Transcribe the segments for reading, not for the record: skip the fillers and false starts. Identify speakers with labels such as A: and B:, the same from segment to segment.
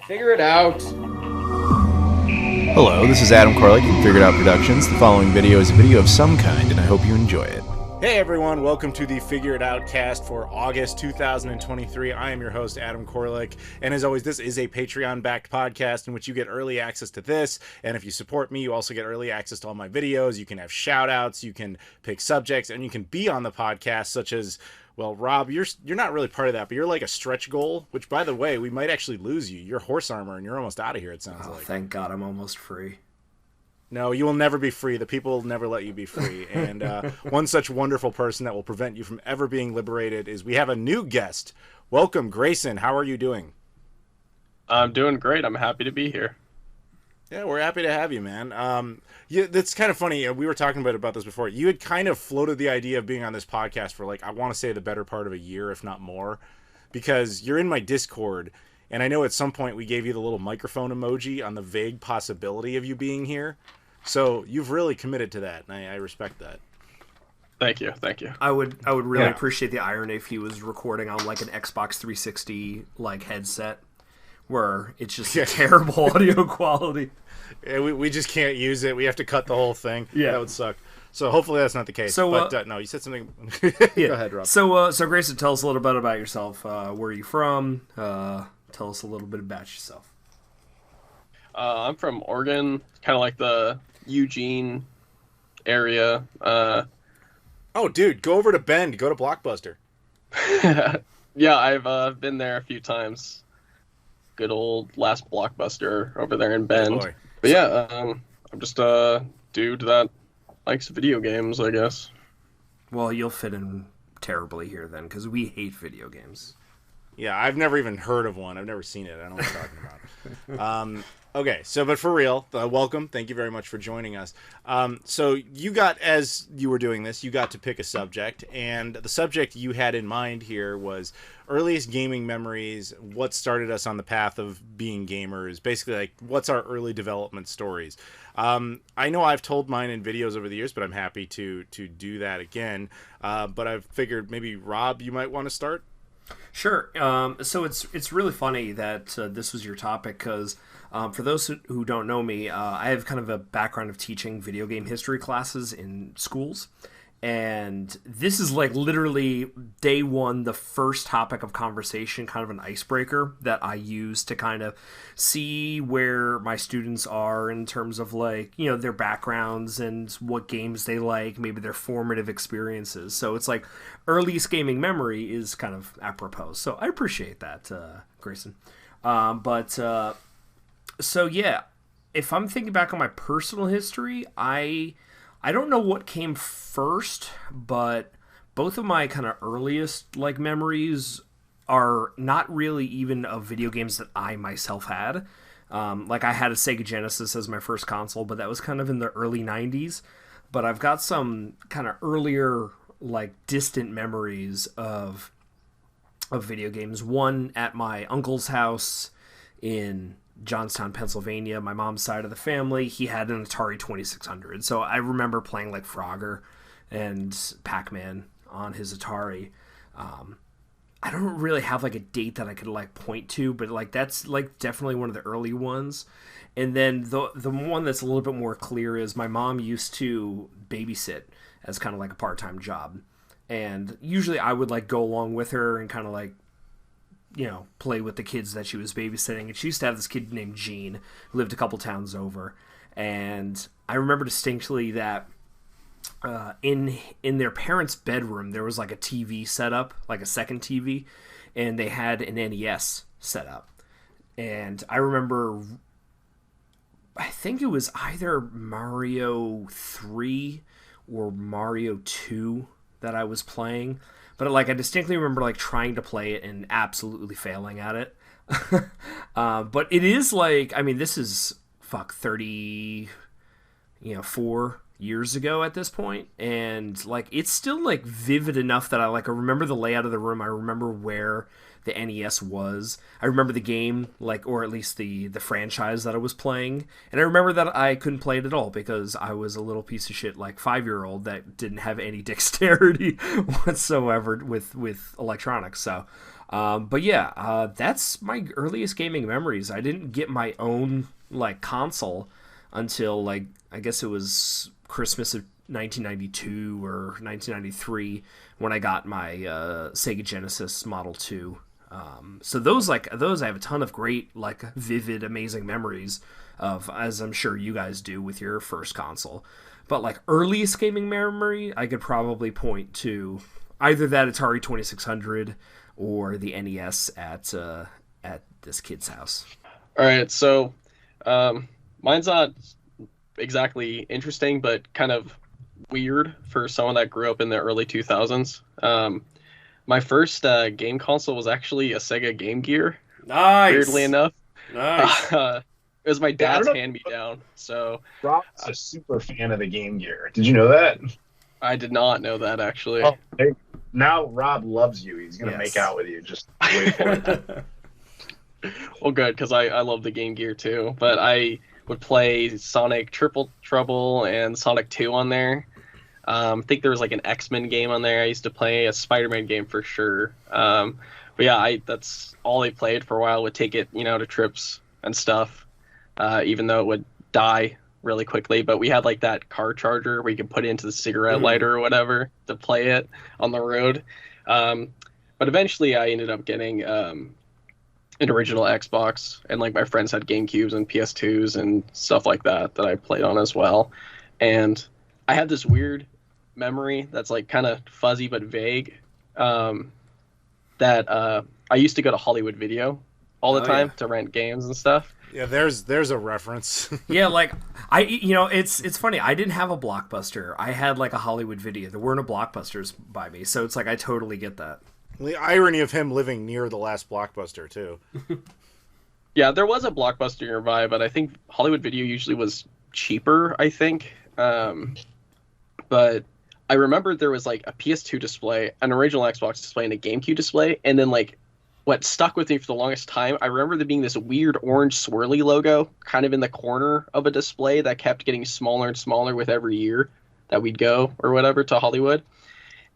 A: Figure it out.
B: Hello, this is Adam Koralik from Figured Out Productions. The following video is a video of some kind, and I hope you enjoy it. Hey everyone, welcome to the Figure It Out cast for August 2023. I am your host, Adam Koralik, and as always, this is a Patreon-backed podcast in which you get early access to this, and if you support me, you also get early access to all my videos. You can have shout-outs, you can pick subjects, and you can be on the podcast, such as, well, Rob, you're not really part of that, but you're like a stretch goal, which, by the way, we might actually lose you. You're horse armor, and you're almost out of here, it sounds like.
C: Thank God I'm almost free.
B: No, you will never be free. The people will never let you be free. And one such wonderful person that will prevent you from ever being liberated is we have a new guest. Welcome, Grayson. How are you doing?
D: I'm doing great. I'm happy to be here.
B: Yeah, we're happy to have you, man. That's kind of funny. We were talking about this before. You had kind of floated the idea of being on this podcast for, like, I want to say the better part of a year, if not more, because you're in my Discord, and I know at some point we gave you the little microphone emoji on the vague possibility of you being here. So you've really committed to that, and I respect that.
D: Thank you.
C: I would really appreciate the irony if he was recording on like an Xbox 360 like headset, where it's just terrible audio quality.
B: Yeah, we just can't use it. We have to cut the whole thing.
C: Yeah,
B: that would suck. So hopefully that's not the case.
C: So,
B: but no, you said something.
C: Yeah.
B: Go ahead, Rob.
C: So Grayson, tell us a little bit about yourself. Where are you from? Tell us a little bit about yourself.
D: I'm from Oregon, kind of like the Eugene area.
B: Oh, dude, go over to Bend. Go to Blockbuster.
D: Yeah, I've been there a few times. Good old last Blockbuster over there in Bend.
B: Boy.
D: But yeah, I'm just a dude that likes video games, I guess.
C: Well, you'll fit in terribly here then, because we hate video games.
B: Yeah, I've never even heard of one. I've never seen it. I don't know what you're talking about. Okay, so but for real, welcome. Thank you very much for joining us. So you got, as you were doing this, you got to pick a subject, and the subject you had in mind here was earliest gaming memories, what started us on the path of being gamers, basically like what's our early development stories. I know I've told mine in videos over the years, but I'm happy to do that again. But I've figured maybe, Rob, you might want to start?
C: Sure. So it's really funny that this was your topic, because for those who don't know me, I have kind of a background of teaching video game history classes in schools. And this is like literally day one, the first topic of conversation, kind of an icebreaker that I use to kind of see where my students are in terms of, like, you know, their backgrounds and what games they like, maybe their formative experiences. So it's like earliest gaming memory is kind of apropos. So I appreciate that, Grayson. So yeah, if I'm thinking back on my personal history, I don't know what came first, but both of my kind of earliest like memories are not really even of video games that I myself had. Like I had a Sega Genesis as my first console, but that was kind of in the early 90s. But I've got some kind of earlier like distant memories of video games. One at my uncle's house in Johnstown, Pennsylvania, my mom's side of the family. He had an Atari 2600, so I remember playing like Frogger and Pac-Man on his Atari. I don't really have like a date that I could like point to, but like that's like definitely one of the early ones. And then the one that's a little bit more clear is my mom used to babysit as kind of like a part-time job, and usually I would like go along with her and kind of like, you know, play with the kids that she was babysitting. And she used to have this kid named Gene, who lived a couple towns over. And I remember distinctly that in their parents' bedroom, there was like a TV set up, like a second TV, and they had an NES set up. And I remember, I think it was either Mario 3 or Mario 2 that I was playing. But like I distinctly remember like trying to play it and absolutely failing at it. But it is like, I mean, this is 34 years ago at this point, and like it's still like vivid enough that I remember the layout of the room. I remember where the NES was. I remember the game, like, or at least the franchise that I was playing, and I remember that I couldn't play it at all because I was a little piece of shit like 5-year-old that didn't have any dexterity whatsoever with electronics. So but yeah, that's my earliest gaming memories. I didn't get my own like console until like I guess it was Christmas of 1992 or 1993 when I got my Sega Genesis Model 2. So those I have a ton of great, like, vivid, amazing memories of, as I'm sure you guys do with your first console. But like earliest gaming memory, I could probably point to either that Atari 2600 or the NES at this kid's house.
D: All right, so mine's not exactly interesting, but kind of weird for someone that grew up in the early 2000s. My first game console was actually a Sega Game Gear.
C: Nice.
D: Weirdly enough.
C: Nice.
D: It was my dad's hand-me-down. So
A: Rob's a super fan of the Game Gear. Did you know that?
D: I did not know that, actually.
A: Oh, hey, now Rob loves you. He's going to make out with you. Just wait for it.
D: Well, good, because I love the Game Gear, too. But I would play Sonic Triple Trouble and Sonic 2 on there. I think there was like an X-Men game on there. I used to play a Spider-Man game for sure. But yeah, that's all I played for a while. Would take it, to trips and stuff, even though it would die really quickly. But we had like that car charger where you could put it into the cigarette lighter or whatever to play it on the road. But eventually I ended up getting an original Xbox, and like my friends had GameCubes and PS2s and stuff like that I played on as well. And I had this weird memory that's like kind of fuzzy but vague, that I used to go to Hollywood Video all the time to rent games and stuff.
B: Yeah, there's a reference.
C: Yeah, like it's funny. I didn't have a Blockbuster. I had like a Hollywood Video. There weren't a Blockbusters by me, so it's like I totally get that.
B: The irony of him living near the last Blockbuster too.
D: Yeah, there was a Blockbuster nearby, but I think Hollywood Video usually was cheaper, I think. But I remember there was like a PS2 display, an original Xbox display, and a GameCube display, and then like what stuck with me for the longest time, I remember there being this weird orange swirly logo kind of in the corner of a display that kept getting smaller and smaller with every year that we'd go or whatever to Hollywood.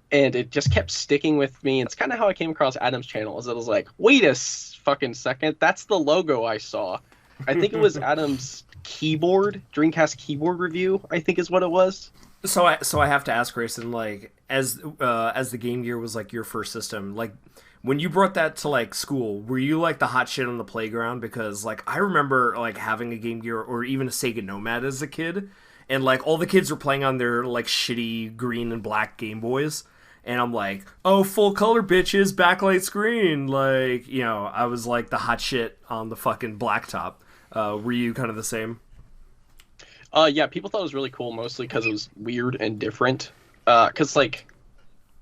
D: And it just kept sticking with me. It's kind of how I came across Adam's channel. Is it was like, wait a fucking second, that's the logo I saw. I think it was Adam's Dreamcast keyboard review, I think is what it was.
C: So I have to ask Grayson, like, as the Game Gear was like your first system, like when you brought that to like school, were you like the hot shit on the playground? Because like I remember like having a Game Gear or even a Sega Nomad as a kid, and like all the kids were playing on their like shitty green and black Game Boys. And I'm like, oh, full color bitches, backlight screen. Like, I was like the hot shit on the fucking blacktop. Were you kind of the same?
D: Yeah, people thought it was really cool, mostly because it was weird and different. Because, like,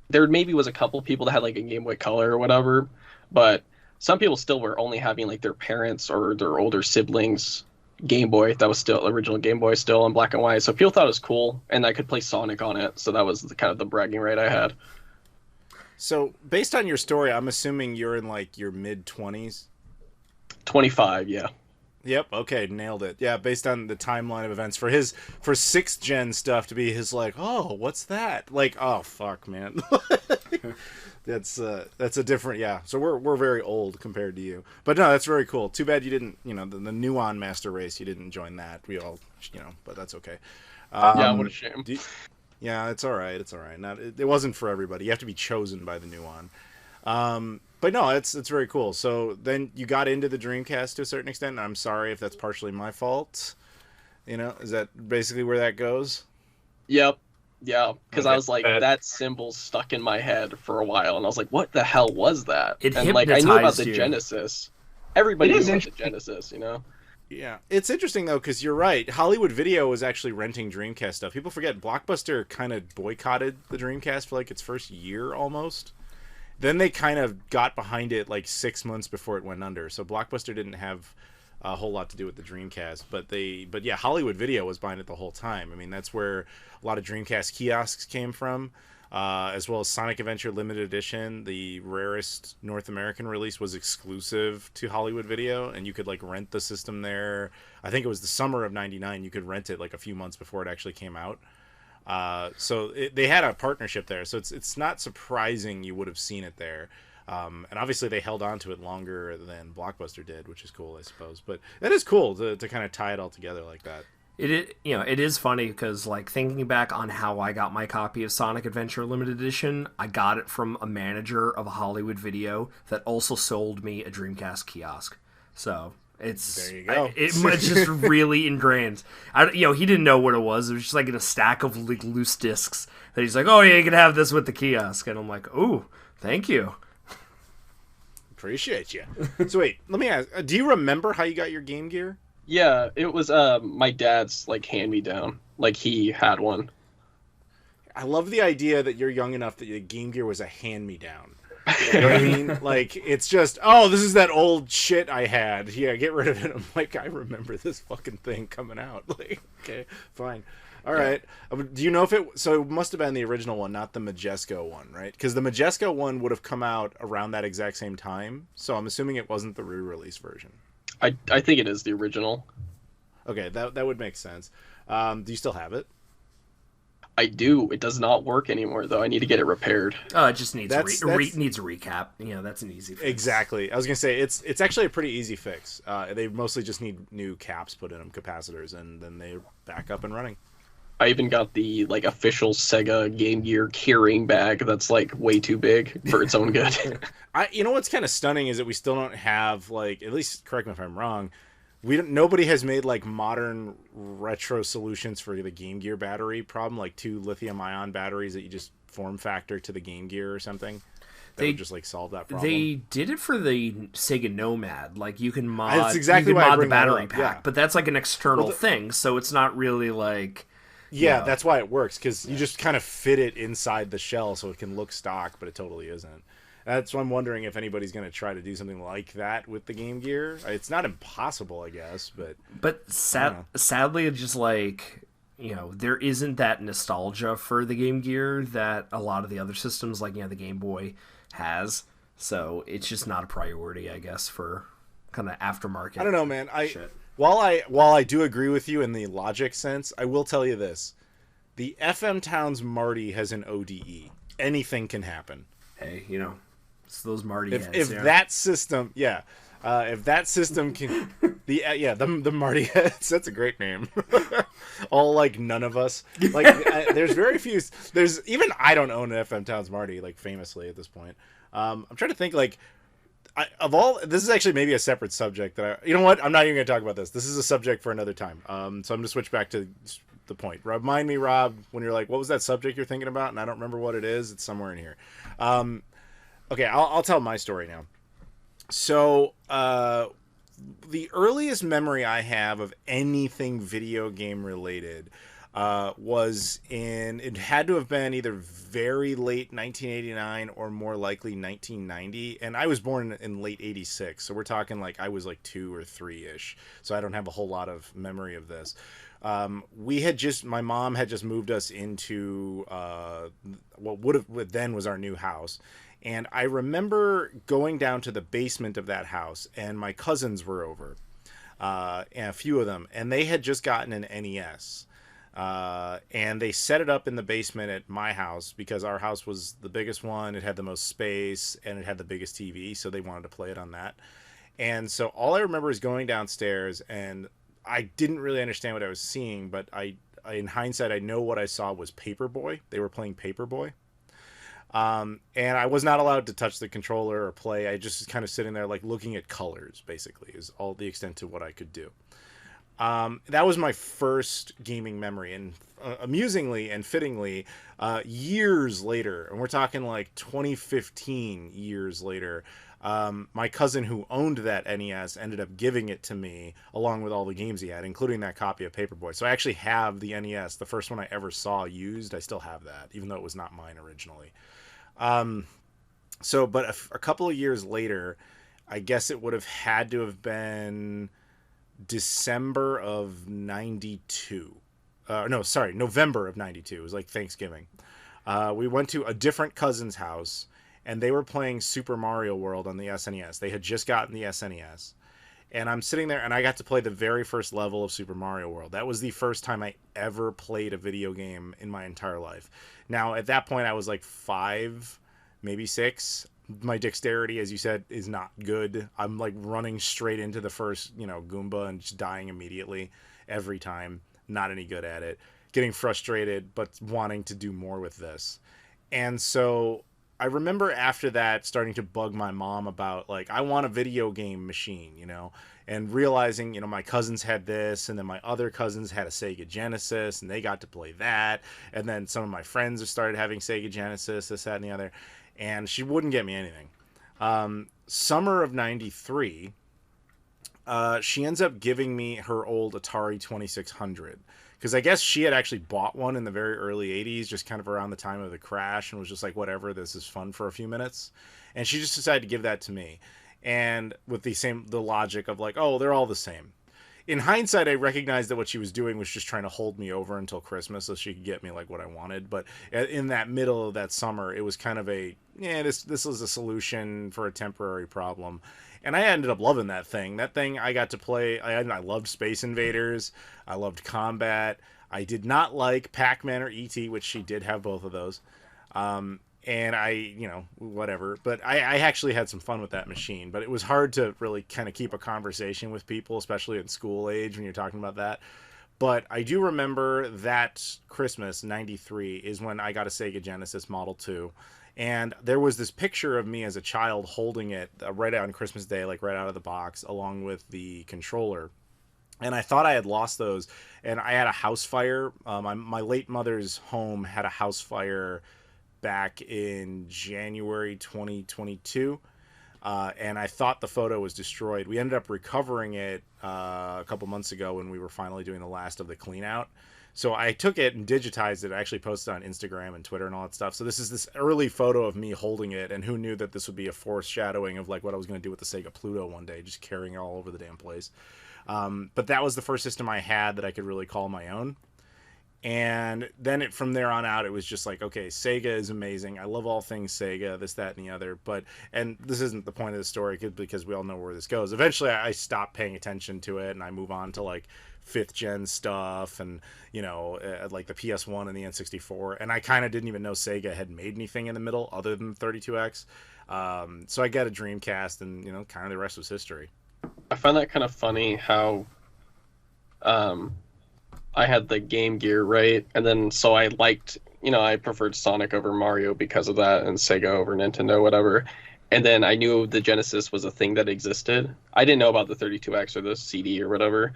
D: there maybe was a couple people that had, like, a Game Boy Color or whatever. But some people still were only having, like, their parents or their older siblings' Game Boy. That was still original Game Boy, still in black and white. So people thought it was cool, and I could play Sonic on it. So that was kind of the bragging right I had.
B: So, based on your story, I'm assuming you're in, like, your mid-20s?
D: 25, yeah.
B: Yep, okay, nailed it. Yeah, based on the timeline of events. For 6th gen stuff to be his, like, oh, what's that? Like, oh, fuck, man. That's a different, yeah. So we're very old compared to you. But no, that's very cool. Too bad you didn't, the Nuon Master Race, you didn't join that. We all, but that's okay.
D: Yeah, what a shame.
B: Yeah, it's all right. It's all right. It wasn't for everybody. You have to be chosen by the Nuon. But no, it's very cool. So then you got into the Dreamcast to a certain extent. And I'm sorry if that's partially my fault. Is that basically where that goes?
D: Yep. Yeah, because I was like, that symbol stuck in my head for a while, and I was like, what the hell was that?
C: And
D: like, I knew about the
C: you.
D: Genesis. Everybody knew about the Genesis,
B: Yeah, it's interesting though, because you're right. Hollywood Video was actually renting Dreamcast stuff. People forget Blockbuster kind of boycotted the Dreamcast for like its first year almost. Then they kind of got behind it like 6 months before it went under. So Blockbuster didn't have a whole lot to do with the Dreamcast. But yeah, Hollywood Video was behind it the whole time. I mean, that's where a lot of Dreamcast kiosks came from. As well as Sonic Adventure Limited Edition, the rarest North American release, was exclusive to Hollywood Video, and you could like rent the system there. I think it was the summer of '99. You could rent it like a few months before it actually came out. So they had a partnership there, so it's not surprising you would have seen it there. And obviously they held on to it longer than Blockbuster did, which is cool, I suppose. But it is cool to kind of tie it all together like that.
C: It is funny because, like, thinking back on how I got my copy of Sonic Adventure Limited Edition, I got it from a manager of a Hollywood Video that also sold me a Dreamcast kiosk. So it's
B: there you go.
C: It's just really ingrained. He didn't know what it was. It was just like in a stack of like loose discs that he's like, "Oh yeah, you can have this with the kiosk," and I'm like, "Oh, thank you."
B: Appreciate you. So wait, let me ask: do you remember how you got your Game Gear?
D: Yeah, it was my dad's like hand-me-down. Like he had one.
B: I love the idea that you're young enough that the Game Gear was a hand-me-down. You know what I mean? Like, it's just, oh, this is that old shit I had. Yeah, get rid of it. I'm like, I remember this fucking thing coming out. Like, okay, fine. All right. Do you know if it... So it must have been the original one, not the Majesco one, right? Because the Majesco one would have come out around that exact same time. So I'm assuming it wasn't the re-release version.
D: I think it is the original.
B: Okay, that would make sense. Do you still have it?
D: I do. It does not work anymore, though. I need to get it repaired.
C: It just needs needs a recap. That's an easy fix.
B: Exactly. I was gonna say it's actually a pretty easy fix. They mostly just need new caps put in them, capacitors, and then they're back up and running.
D: I even got the like official Sega Game Gear carrying bag that's like way too big for its own good.
B: You know what's kind of stunning is that we still don't have, like, at least correct me if I'm wrong, nobody has made like modern retro solutions for the Game Gear battery problem, like 2 lithium-ion batteries that you just form factor to the Game Gear or something. They would just like solve that problem.
C: They did it for the Sega Nomad. Like you can mod,
B: that's exactly why I bring
C: the battery
B: that up.
C: pack,
B: Yeah.
C: But that's like an external thing, so it's not really like.
B: Yeah, that's why it works, because you just kind of fit it inside the shell so it can look stock, but it totally isn't. That's why I'm wondering if anybody's going to try to do something like that with the Game Gear. It's not impossible, I guess, but
C: sadly, it's just like, there isn't that nostalgia for the Game Gear that a lot of the other systems, like, the Game Boy has. So it's just not a priority, I guess, for kind of aftermarket.
B: I don't know, man.
C: Shit.
B: While I do agree with you in the logic sense, I will tell you this. The FM Towns Marty has an ODE. Anything can happen.
C: Hey, it's those Marty
B: if
C: heads.
B: That system, if that system can, the Marty heads. That's a great name. All like none of us. Like there's very few. There's even I don't own an FM Towns Marty, like famously at this point. I'm trying to think like. This is actually maybe a separate subject you know what? I'm not even going to talk about this. This is a subject for another time. So I'm going to switch back to the point. Remind me, Rob, when you're like, what was that subject you're thinking about? And I don't remember what it is. It's somewhere in here. Okay, I'll tell my story now. So, the earliest memory I have of anything video game related it had to have been either very late 1989 or more likely 1990. And I was born in late 86. So we're talking like I was like 2 or 3-ish. So I don't have a whole lot of memory of this. My mom had just moved us into what then was our new house. And I remember going down to the basement of that house, and my cousins were over, and a few of them, and they had just gotten an NES. And they set it up in the basement at my house because our house was the biggest one. It had the most space and it had the biggest TV. So they wanted to play it on that. And so all I remember is going downstairs, and I didn't really understand what I was seeing, but in hindsight, I know what I saw was Paperboy. They were playing Paperboy. And I was not allowed to touch the controller or play. I just kind of sitting there like looking at colors, basically, is all the extent to what I could do. That was my first gaming memory, and amusingly and fittingly, years later, and we're talking like 2015 years later, my cousin who owned that NES ended up giving it to me along with all the games he had, including that copy of Paperboy. So I actually have the NES, the first one I ever saw used. I still have that, even though it was not mine originally. But a couple of years later, I guess it would have had to have been December of 92. No, sorry, November of 92. It was like Thanksgiving. We went to a different cousin's house, and they were playing Super Mario World on the SNES. They had just gotten the SNES. And I'm sitting there, and I got to play the very first level of Super Mario World. That was the first time I ever played a video game in my entire life. Now, at that point, I was like 5, maybe 6. My dexterity, as you said, is not good. I'm like running straight into the first, Goomba and just dying immediately every time. Not any good at it. Getting frustrated, but wanting to do more with this. And so I remember after that starting to bug my mom about, like, I want a video game machine, and realizing, my cousins had this, and then my other cousins had a Sega Genesis, and they got to play that. And then some of my friends have started having Sega Genesis, this, that, and the other. And she wouldn't get me anything. Summer of 93, she ends up giving me her old Atari 2600. Because I guess she had actually bought one in the very early 80s, just kind of around the time of the crash, and was just like, whatever, this is fun for a few minutes. And she just decided to give that to me. And with the logic of like, oh, they're all the same. In hindsight, I recognized that what she was doing was just trying to hold me over until Christmas so she could get me like what I wanted. But in that middle of that summer, it was kind of this is a solution for a temporary problem. And I ended up loving that thing. That thing I got to play. I loved Space Invaders. I loved Combat. I did not like Pac-Man or E.T., which she did have both of those. And whatever. But I actually had some fun with that machine. But it was hard to really kind of keep a conversation with people, especially in school age when you're talking about that. But I do remember that Christmas, 93, is when I got a Sega Genesis Model 2. And there was this picture of me as a child holding it right on Christmas Day, like right out of the box, along with the controller. And I thought I had lost those. And I had a house fire. My late mother's home had a house fire back in January 2022. And I thought the photo was destroyed. We ended up recovering it a couple months ago when we were finally doing the last of the clean out. So I took it and digitized it. I actually posted on Instagram and Twitter and all that stuff. So this is this early photo of me holding it, and who knew that this would be a foreshadowing of like what I was going to do with the Sega Pluto one day, just carrying it all over the damn place. But that was the first system I had that I could really call my own. And then from there on out, it was just like, okay, Sega is amazing. I love all things Sega, this, that, and the other. And this isn't the point of the story because we all know where this goes. Eventually, I stopped paying attention to it, and I move on to like 5th gen stuff and, like the PS1 and the N64. And I kind of didn't even know Sega had made anything in the middle other than 32X. So I got a Dreamcast, and, kind of the rest was history.
D: I find that kind of funny how I had the Game Gear, right? And then so I liked, I preferred Sonic over Mario because of that, and Sega over Nintendo, whatever. And then I knew the Genesis was a thing that existed. I didn't know about the 32X or the CD or whatever.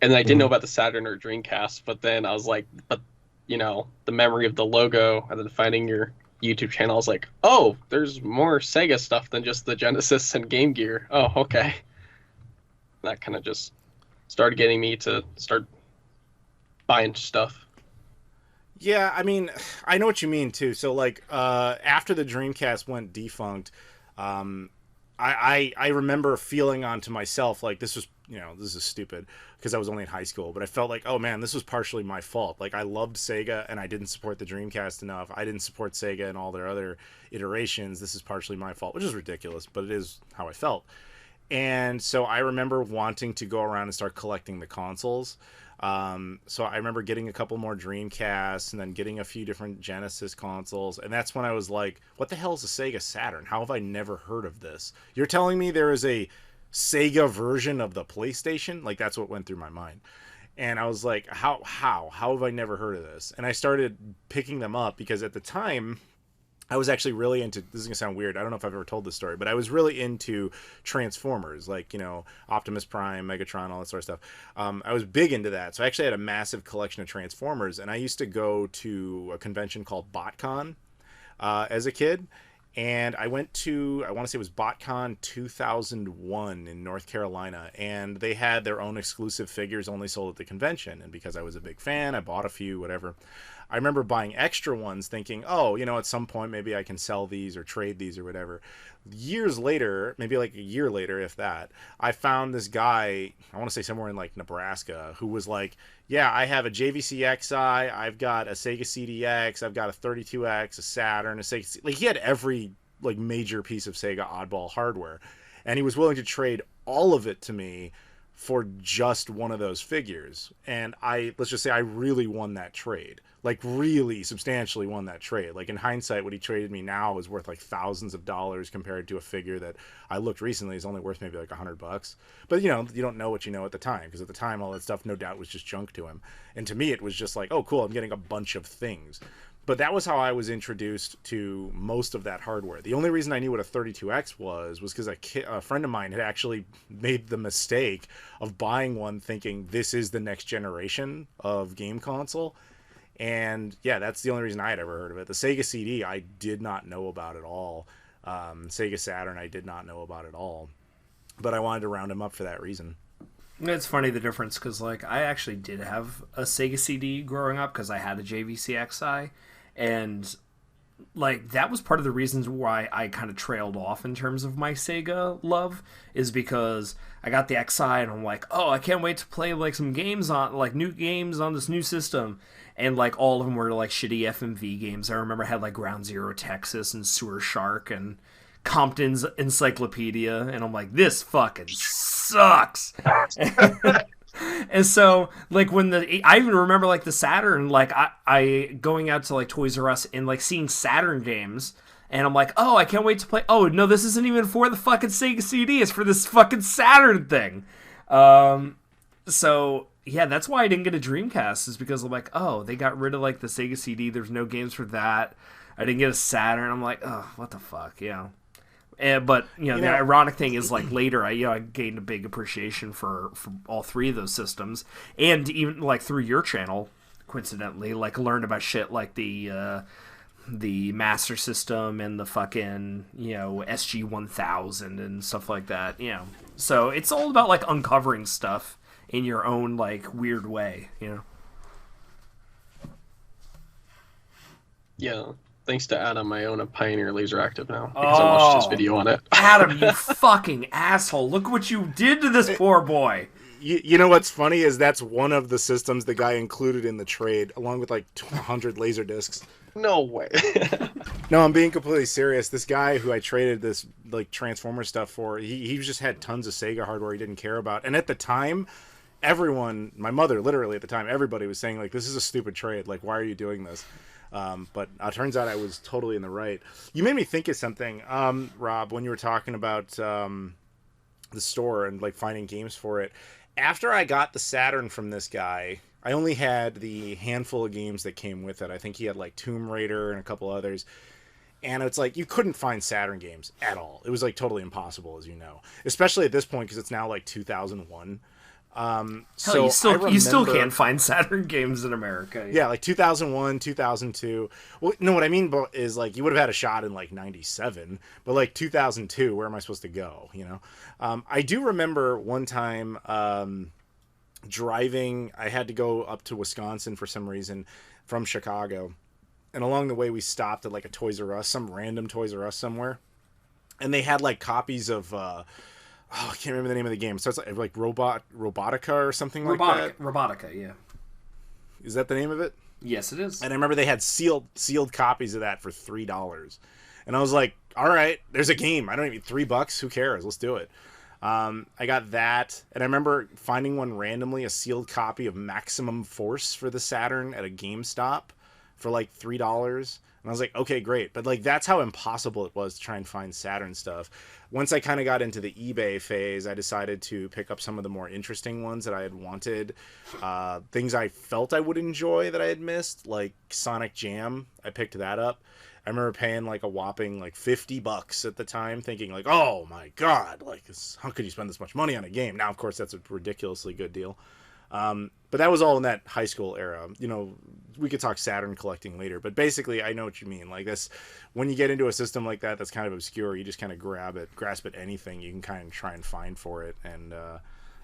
D: And then I didn't know about the Saturn or Dreamcast. But then I was like, the memory of the logo and then finding your YouTube channel, I was like, oh, there's more Sega stuff than just the Genesis and Game Gear. Oh, okay. That kind of just started getting me to start buying stuff.
B: Yeah, I mean, I know what you mean too. So like after the Dreamcast went defunct, I remember feeling onto myself like this is stupid because I was only in high school, but I felt like, oh man, this was partially my fault. Like I loved Sega and I didn't support the Dreamcast enough. I didn't support Sega and all their other iterations. This is partially my fault, which is ridiculous, but it is how I felt. And so I remember wanting to go around and start collecting the consoles. So I remember getting a couple more Dreamcasts and then getting a few different Genesis consoles. And that's when I was like, what the hell is a Sega Saturn? How have I never heard of this? You're telling me there is a Sega version of the PlayStation? Like that's what went through my mind. And I was like, how have I never heard of this? And I started picking them up because at the time I was actually really into, this is going to sound weird, I don't know if I've ever told this story, but I was really into Transformers, like, Optimus Prime, Megatron, all that sort of stuff. I was big into that. So I actually had a massive collection of Transformers, and I used to go to a convention called BotCon as a kid. And I went to, I want to say it was BotCon 2001 in North Carolina, and they had their own exclusive figures only sold at the convention. And because I was a big fan, I bought a few, whatever. I remember buying extra ones thinking, oh, at some point maybe I can sell these or trade these or whatever. Years later, maybe like a year later, if that, I found this guy, I want to say somewhere in like Nebraska, who was like, yeah, I have a JVC XI, I've got a Sega CDX, I've got a 32X, a Saturn, a Sega, like he had every like major piece of Sega oddball hardware, and he was willing to trade all of it to me for just one of those figures. And let's just say I really won that trade, like really substantially won that trade. Like in hindsight, what he traded me now is worth like thousands of dollars compared to a figure that I looked recently is only worth maybe like $100. But you don't know what you know at the time, because at the time all that stuff no doubt was just junk to him. And to me it was just like, oh cool, I'm getting a bunch of things. But that was how I was introduced to most of that hardware. The only reason I knew what a 32X was because a friend of mine had actually made the mistake of buying one thinking this is the next generation of game console. And yeah, that's the only reason I had ever heard of it. The Sega CD I did not know about at all. Sega Saturn I did not know about at all. But I wanted to round him up for that reason.
C: It's funny the difference, because like I actually did have a Sega CD growing up because I had a JVC XI. And like that was part of the reasons why I kind of trailed off in terms of my Sega love, is because I got the XI and I'm like, oh, I can't wait to play like some games on like new games on this new system. And like all of them were like shitty FMV games. I remember I had like Ground Zero Texas and Sewer Shark and Compton's Encyclopedia, and I'm like, this fucking sucks. And so, like, I even remember, like, the Saturn, like, I going out to, like, Toys R Us and, like, seeing Saturn games, and I'm like, oh, I can't wait to play, oh, no, this isn't even for the fucking Sega CD, it's for this fucking Saturn thing. So, yeah, that's why I didn't get a Dreamcast, is because I'm like, oh, they got rid of, like, the Sega CD, there's no games for that, I didn't get a Saturn, I'm like, oh, what the fuck, But the ironic thing is, like, later I gained a big appreciation for all three of those systems, and even like through your channel, coincidentally, like learned about shit like the Master System and the fucking SG-1000 and stuff like that. So it's all about like uncovering stuff in your own like weird way.
D: Yeah. Thanks to Adam, I own a Pioneer Laser Active now because I watched his video on it.
C: Adam, you fucking asshole. Look what you did to this poor boy.
B: You know what's funny is that's one of the systems the guy included in the trade, along with like 100 laser discs.
D: No way.
B: No, I'm being completely serious. This guy who I traded this like Transformer stuff for, he just had tons of Sega hardware he didn't care about. And at the time, everyone, my mother literally at the time, everybody was saying like, this is a stupid trade. Like, why are you doing this? But it turns out I was totally in the right. You made me think of something, Rob, when you were talking about the store and like finding games for it. After I got the Saturn from this guy, I only had the handful of games that came with it. I think he had like Tomb Raider and a couple others. And it's like you couldn't find Saturn games at all. It was like totally impossible, as you know, especially at this point because it's now like 2001.
C: So you still can't find Saturn games in America.
B: Yeah, like 2001, 2002. Well, no, what I mean is like you would have had a shot in like 97, but like 2002, where am I supposed to go? I do remember one time driving. I had to go up to Wisconsin for some reason from Chicago, and along the way we stopped at like a Toys R Us, some random Toys R Us somewhere, and they had like copies of. I can't remember the name of the game. So it's like Robotica or something like that.
C: Robotica, yeah.
B: Is that the name of it?
C: Yes, it is.
B: And I remember they had sealed copies of that for $3. And I was like, all right, there's a game. I don't even $3. Who cares? Let's do it. I got that. And I remember finding one randomly, a sealed copy of Maximum Force for the Saturn at a GameStop for like $3. And I was like, okay, great. But like, that's how impossible it was to try and find Saturn stuff. Once I kind of got into the eBay phase, I decided to pick up some of the more interesting ones that I had wanted. Things I felt I would enjoy that I had missed, like Sonic Jam. I picked that up. I remember paying like a whopping like $50 at the time, thinking like, oh my God, like how could you spend this much money on a game? Now, of course, that's a ridiculously good deal. But that was all in that high school era. We could talk Saturn collecting later, but basically I know what you mean. Like this, when you get into a system like that, that's kind of obscure, you just kind of grasp at anything you can kind of try and find for it. And,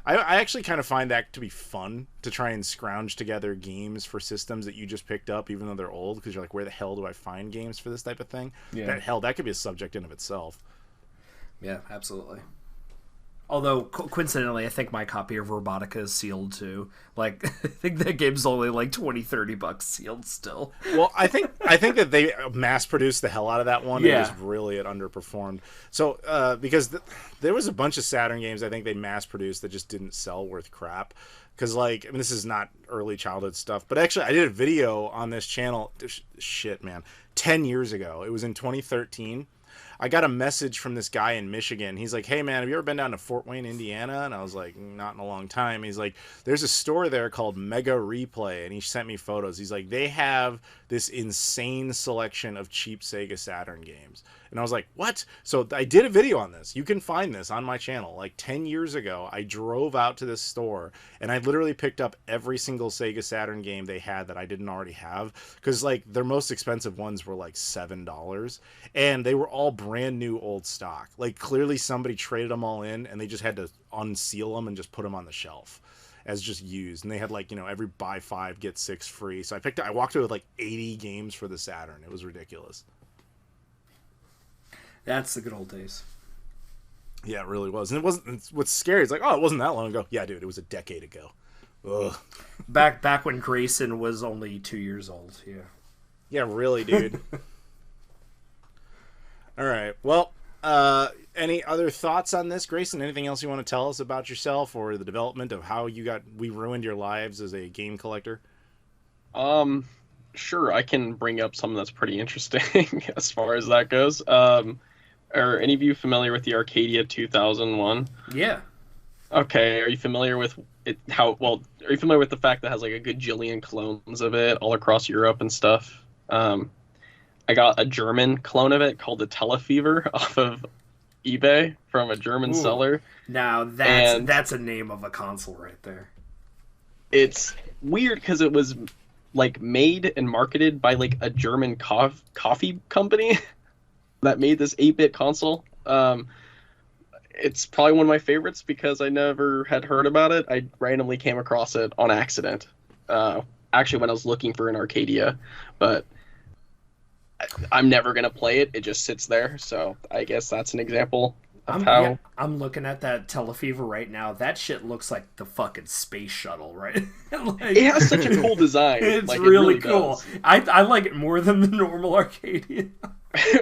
B: I actually kind of find that to be fun, to try and scrounge together games for systems that you just picked up, even though they're old, because you're like, where the hell do I find games for this type of thing?
C: Yeah.
B: That could be a subject in of itself.
C: Yeah, absolutely. Although, coincidentally, I think my copy of Robotica is sealed too. Like, I think that game's only like $20-$30 sealed still.
B: Well, I think that they mass-produced the hell out of that one.
C: Yeah.
B: And just really it underperformed. So, because there was a bunch of Saturn games I think they mass-produced that just didn't sell worth crap. Because, like, I mean, this is not early childhood stuff. But actually, I did a video on this channel, shit, man, 10 years ago. It was in 2013. I got a message from this guy in Michigan. He's like, hey, man, have you ever been down to Fort Wayne, Indiana? And I was like, not in a long time. He's like, there's a store there called Mega Replay. And he sent me photos. He's like, they have this insane selection of cheap Sega Saturn games. And I was like, what? So I did a video on this. You can find this on my channel. Like 10 years ago, I drove out to this store and I literally picked up every single Sega Saturn game they had that I didn't already have. Because like their most expensive ones were like $7. And they were all brand new old stock. Like clearly somebody traded them all in and they just had to unseal them and just put them on the shelf as just used. And they had like, you know, every buy 5 get 6 free. So I walked away with like 80 games for the Saturn. It was ridiculous.
C: That's the good old days.
B: Yeah, it really was. And it wasn't, what's scary is like, oh, it wasn't that long ago. Yeah, dude, it was a decade ago. Ugh.
C: Back when Grayson was only 2 years old. Yeah.
B: Yeah, really, dude. All right. Well, any other thoughts on this, Grayson? Anything else you want to tell us about yourself or the development of how we ruined your lives as a game collector?
D: Sure, I can bring up something that's pretty interesting as far as that goes. Are any of you familiar with the Arcadia 2001?
C: Yeah.
D: Okay, are you familiar with it? Are you familiar with the fact that it has like a gajillion clones of it all across Europe and stuff? I got a German clone of it called the Telefever off of eBay from a German seller.
C: Now that's a name of a console right there.
D: It's weird because it was like made and marketed by like a German coffee company that made this 8-bit console. It's probably one of my favorites because I never had heard about it. I randomly came across it on accident. Actually, when I was looking for an Arcadia, but I'm never gonna play it. It just sits there. So I guess that's an example of how.
C: Yeah, I'm looking at that Telefever right now. That shit looks like the fucking space shuttle, right? Like,
D: it has such a cool design.
C: It's
D: like,
C: really
D: it
C: cool.
D: does.
C: I like it more than the normal Arcadia.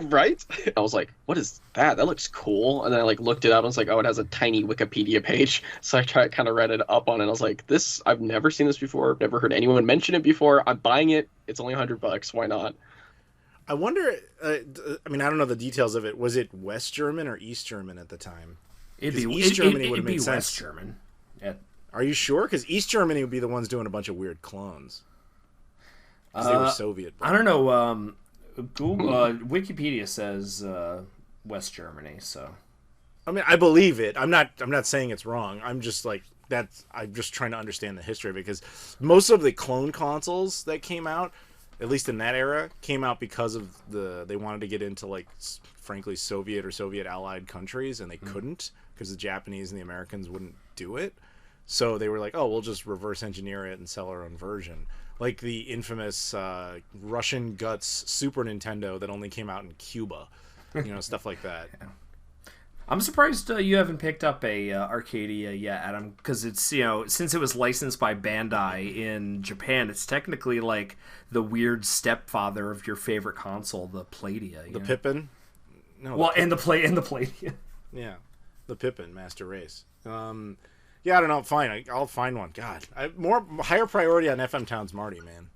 D: Right? I was like, what is that? That looks cool. And then I like looked it up and it's like, oh, it has a tiny Wikipedia page. So I kind of read it up on it. I was like, I've never seen this before. I've never heard anyone mention it before. I'm buying it. It's only $100. Why not?
B: I wonder, I mean, I don't know the details of it. Was it West German or East German at the time? East Germany would have made sense.
C: West German. Yeah.
B: Are you sure? Because East Germany would be the ones doing a bunch of weird clones. Because they were Soviet.
C: I don't know. Google Wikipedia says West Germany. So,
B: I mean, I believe it. I'm not saying it's wrong. I'm just like I'm just trying to understand the history because most of the clone consoles that came out, at least in that era, came out because of they wanted to get into like frankly Soviet or Soviet allied countries and they couldn't because the Japanese and the Americans wouldn't do it. So they were like, oh, we'll just reverse engineer it and sell our own version. Like the infamous Russian Guts Super Nintendo that only came out in Cuba. You know, stuff like that.
C: Yeah. I'm surprised you haven't picked up a Arcadia yet, Adam, because it's, you know, since it was licensed by Bandai in Japan, it's technically like the weird stepfather of your favorite console, the Palladium.
B: The Pippin? No.
C: Well, and the Palladium.
B: Yeah, the Pippin Master Race. Yeah, I don't know. Fine, I'll find one. God, higher priority on FM Towns Marty, man.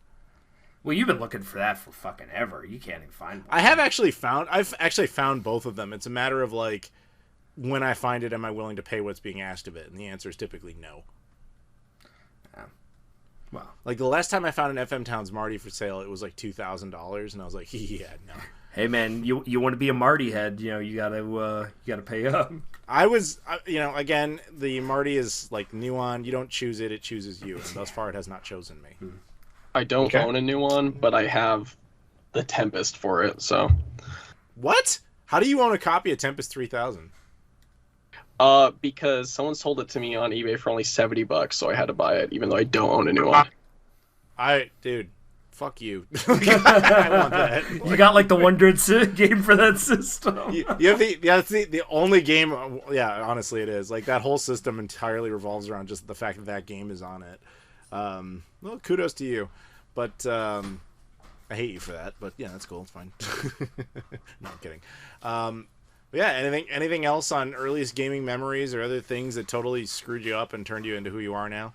C: Well, you've been looking for that for fucking ever. You can't even find one.
B: I've actually found both of them. It's a matter of like, when I find it, am I willing to pay what's being asked of it? And the answer is typically no.
C: Yeah. Well,
B: like the last time I found an FM Towns Marty for sale, it was like $2,000, and I was like, yeah, no.
C: Hey man, you want to be a Marty head? You know, you gotta pay up.
B: I was, you know, again, the Marty is like Nuon. You don't choose it; it chooses you. And thus far, it has not chosen me.
D: I don't own a new one, but I have the Tempest for it. So,
B: what? How do you own a copy of Tempest 3000?
D: Because someone sold it to me on eBay for only $70, so I had to buy it, even though I don't own a new one.
B: Dude, fuck you. I want that.
C: You got like the Wonder game for that system.
B: You have the only game. Yeah, honestly, it is. Like, that whole system entirely revolves around just the fact that that game is on it. Well, kudos to you, but I hate you for that. But yeah, that's cool. It's fine. No, I'm kidding. Yeah, anything else on earliest gaming memories or other things that totally screwed you up and turned you into who you are now?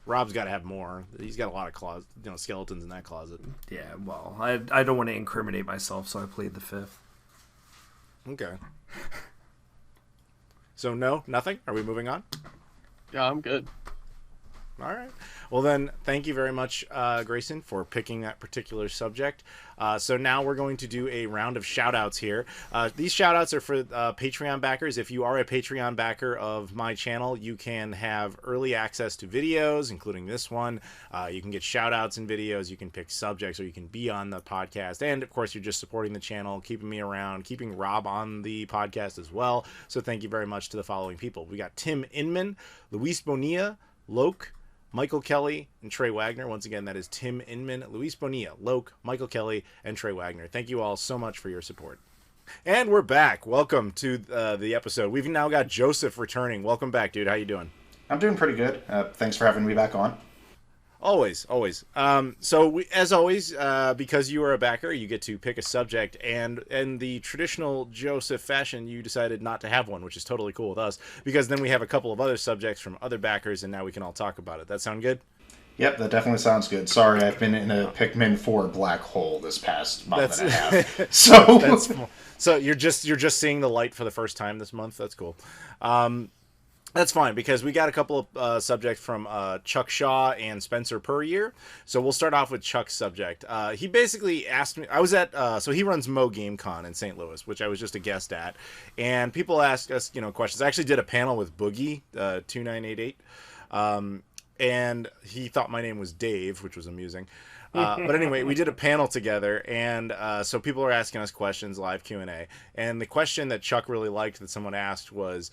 B: Rob's got to have more. He's got a lot of skeletons in that closet.
C: Yeah, well, I don't want to incriminate myself, so I played the fifth.
B: Okay. So no, nothing? Are we moving on?
D: Yeah, I'm good.
B: All right. Well, then, thank you very much, Grayson, for picking that particular subject. So now we're going to do a round of shout-outs here. These shout-outs are for Patreon backers. If you are a Patreon backer of my channel, you can have early access to videos, including this one. You can get shout-outs in videos. You can pick subjects, or you can be on the podcast. And, of course, you're just supporting the channel, keeping me around, keeping Rob on the podcast as well. So thank you very much to the following people. We got Tim Inman, Luis Bonilla, Loke, Michael Kelly, and Trey Wagner. Once again, that is Tim Inman, Luis Bonilla, Loke, Michael Kelly, and Trey Wagner. Thank you all so much for your support. And we're back. Welcome to the episode. We've now got Joseph returning. Welcome back, dude. How you doing?
E: I'm doing pretty good. Thanks for having me back on.
B: Always. As always, because you are a backer, you get to pick a subject, and in the traditional Joseph fashion, you decided not to have one, which is totally cool with us, because then we have a couple of other subjects from other backers, and now we can all talk about it. That sound good?
E: Yep, that definitely sounds good. Sorry, I've been in a Pikmin 4 black hole this past month and a half.
B: So you're just seeing the light for the first time this month? That's cool. That's fine, because we got a couple of subjects from Chuck Shaw and Spencer Puryear. So we'll start off with Chuck's subject. He basically asked me, I was at, so he runs Mo GameCon in St. Louis, which I was just a guest at. And people ask us, questions. I actually did a panel with Boogie, 2988. And he thought my name was Dave, which was amusing. But anyway, we did a panel together, and so people are asking us questions, live Q&A. And the question that Chuck really liked that someone asked was,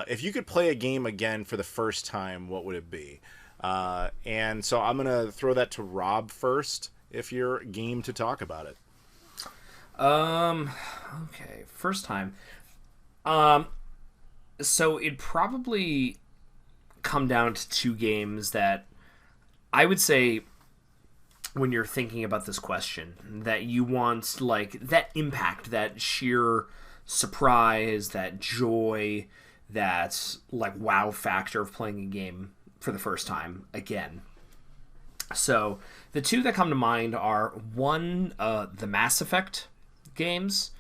B: if you could play a game again for the first time, what would it be? And so I'm going to throw that to Rob first, if you're game to talk about it.
C: Okay, first time. So it'd probably come down to two games that I would say, when you're thinking about this question, that you want, like, that impact, that sheer surprise, that joy, that, like, wow factor of playing a game for the first time again. So the two that come to mind are, one, the Mass Effect games.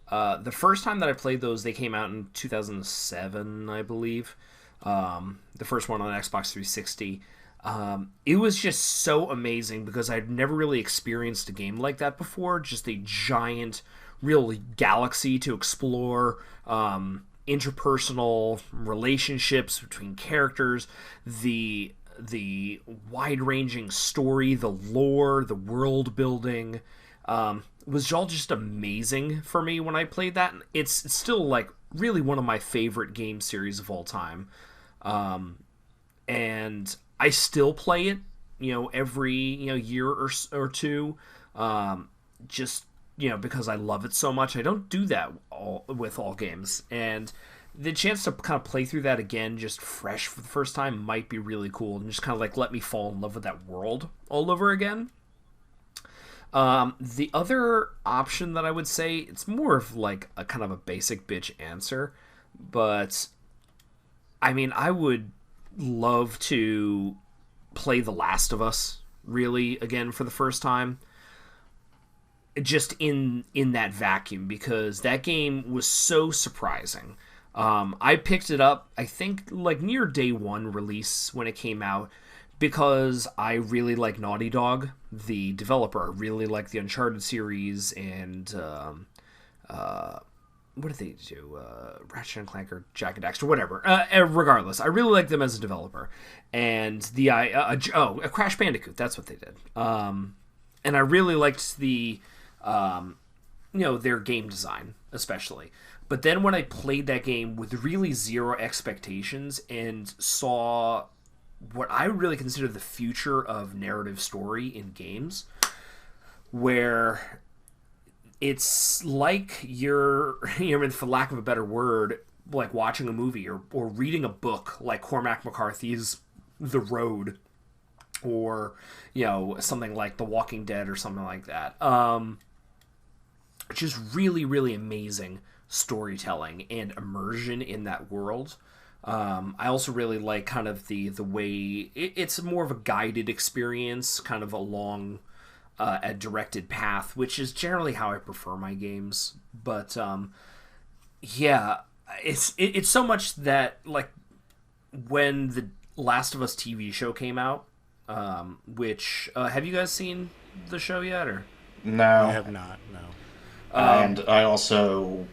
C: The first time that I played those, they came out in 2007, I believe. The first one on Xbox 360. It was just so amazing because I'd never really experienced a game like that before. Just a giant, real galaxy to explore, interpersonal relationships between characters, the wide-ranging story, the lore, the world building, was all just amazing for me when I played that. It's still, like, really one of my favorite game series of all time. And I still play it, every, year or two, just, because I love it so much. I don't do that with all games, and the chance to kind of play through that again, just fresh for the first time, might be really cool, and just kind of, like, let me fall in love with that world all over again. The other option that I would say, it's more of, like, a kind of a basic bitch answer, but, I mean, I would love to play The Last of Us really again for the first time, just in that vacuum, because that game was so surprising. I picked it up, I think, like, near day one release when it came out, because I really like Naughty Dog, the developer. I really like the Uncharted series, and what did they do? Ratchet & Clank or Jak and Daxter, whatever. Regardless, I really like them as a developer. And the a Crash Bandicoot, that's what they did. And I really liked the, their game design, especially. But then when I played that game with really zero expectations and saw what I really consider the future of narrative story in games, where it's like you're for lack of a better word, like watching a movie or reading a book like Cormac McCarthy's The Road, or something like The Walking Dead or something like that. Just really, really amazing storytelling and immersion in that world. I also really like kind of the way it's more of a guided experience, kind of along a directed path, which is generally how I prefer my games. But yeah, it's so much that, like, when the Last of Us TV show came out, which have you guys seen the show yet? Or
E: No,
B: I have not. No.
E: And I also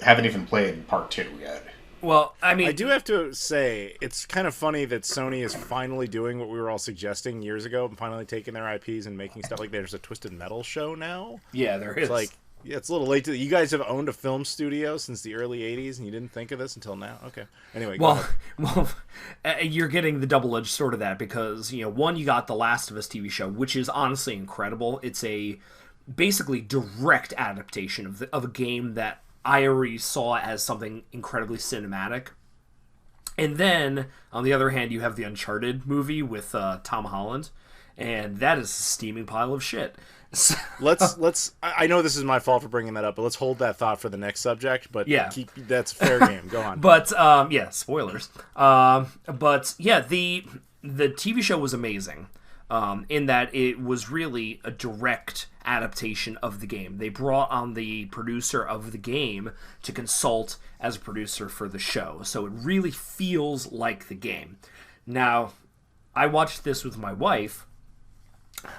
E: haven't even played part 2 yet.
C: Well, I mean,
B: I do have to say, it's kind of funny that Sony is finally doing what we were all suggesting years ago, and finally taking their IPs and making stuff like there's a Twisted Metal show now.
C: Yeah, there is.
B: It's like, yeah, it's a little late to. You guys have owned a film studio since the early '80s, and you didn't think of this until now. Okay. Anyway,
C: well, you're getting the double-edged sword of that because one, you got the Last of Us TV show, which is honestly incredible. It's a basically direct adaptation of a game that I already saw as something incredibly cinematic. And then, on the other hand, you have the Uncharted movie with Tom Holland, and that is a steaming pile of shit.
B: let's. I know this is my fault for bringing that up, but let's hold that thought for the next subject. But
C: yeah,
B: that's a fair game. Go on.
C: But yeah, spoilers. But yeah, the TV show was amazing. In that it was really a direct adaptation of the game. They brought on the producer of the game to consult as a producer for the show, so it really feels like the game. Now, I watched this with my wife,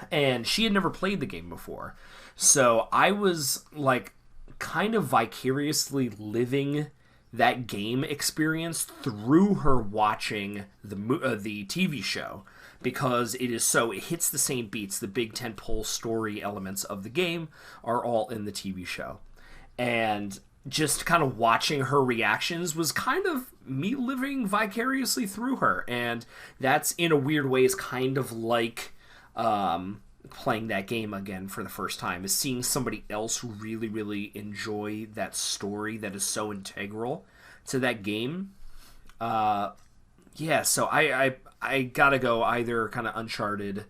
C: and she had never played the game before, so I was like kind of vicariously living that game experience through her watching the TV show, because it hits the same beats. The big tentpole story elements of the game are all in the TV show. And just kind of watching her reactions was kind of me living vicariously through her. And that's, in a weird way, is kind of like playing that game again for the first time, is seeing somebody else really, really enjoy that story that is so integral to that game. Yeah, so I gotta go either kind of Uncharted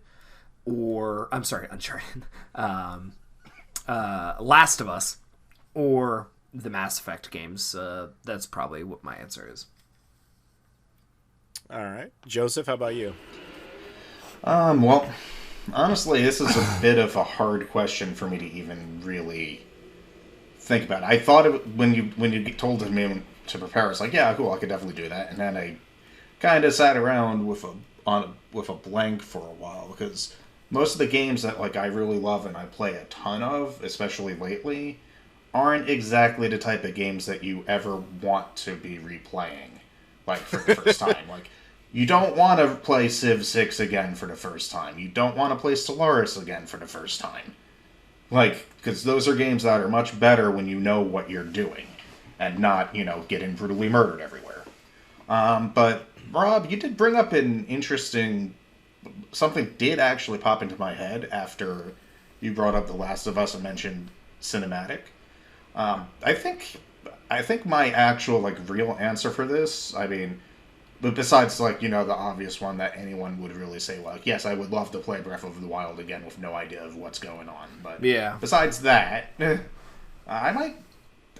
C: or... I'm sorry, Uncharted. Last of Us or the Mass Effect games. That's probably what my answer is.
B: All right. Joseph, how about you?
E: Well, honestly, this is a bit of a hard question for me to even really think about. I thought when you told me to prepare, I was like, yeah, cool, I could definitely do that. And then I kind of sat around with a blank for a while, because most of the games that I really love and I play a ton of, especially lately, aren't exactly the type of games that you ever want to be replaying, for the first time. You don't want to play Civ 6 again for the first time. You don't want to play Stellaris again for the first time. Because those are games that are much better when you know what you're doing and not, getting brutally murdered everywhere. But Rob, you did bring up an interesting... Something did actually pop into my head after you brought up The Last of Us and mentioned cinematic. I think my actual, real answer for this, but besides, the obvious one that anyone would really say, yes, I would love to play Breath of the Wild again with no idea of what's going on. But
C: yeah.
E: Besides that, I might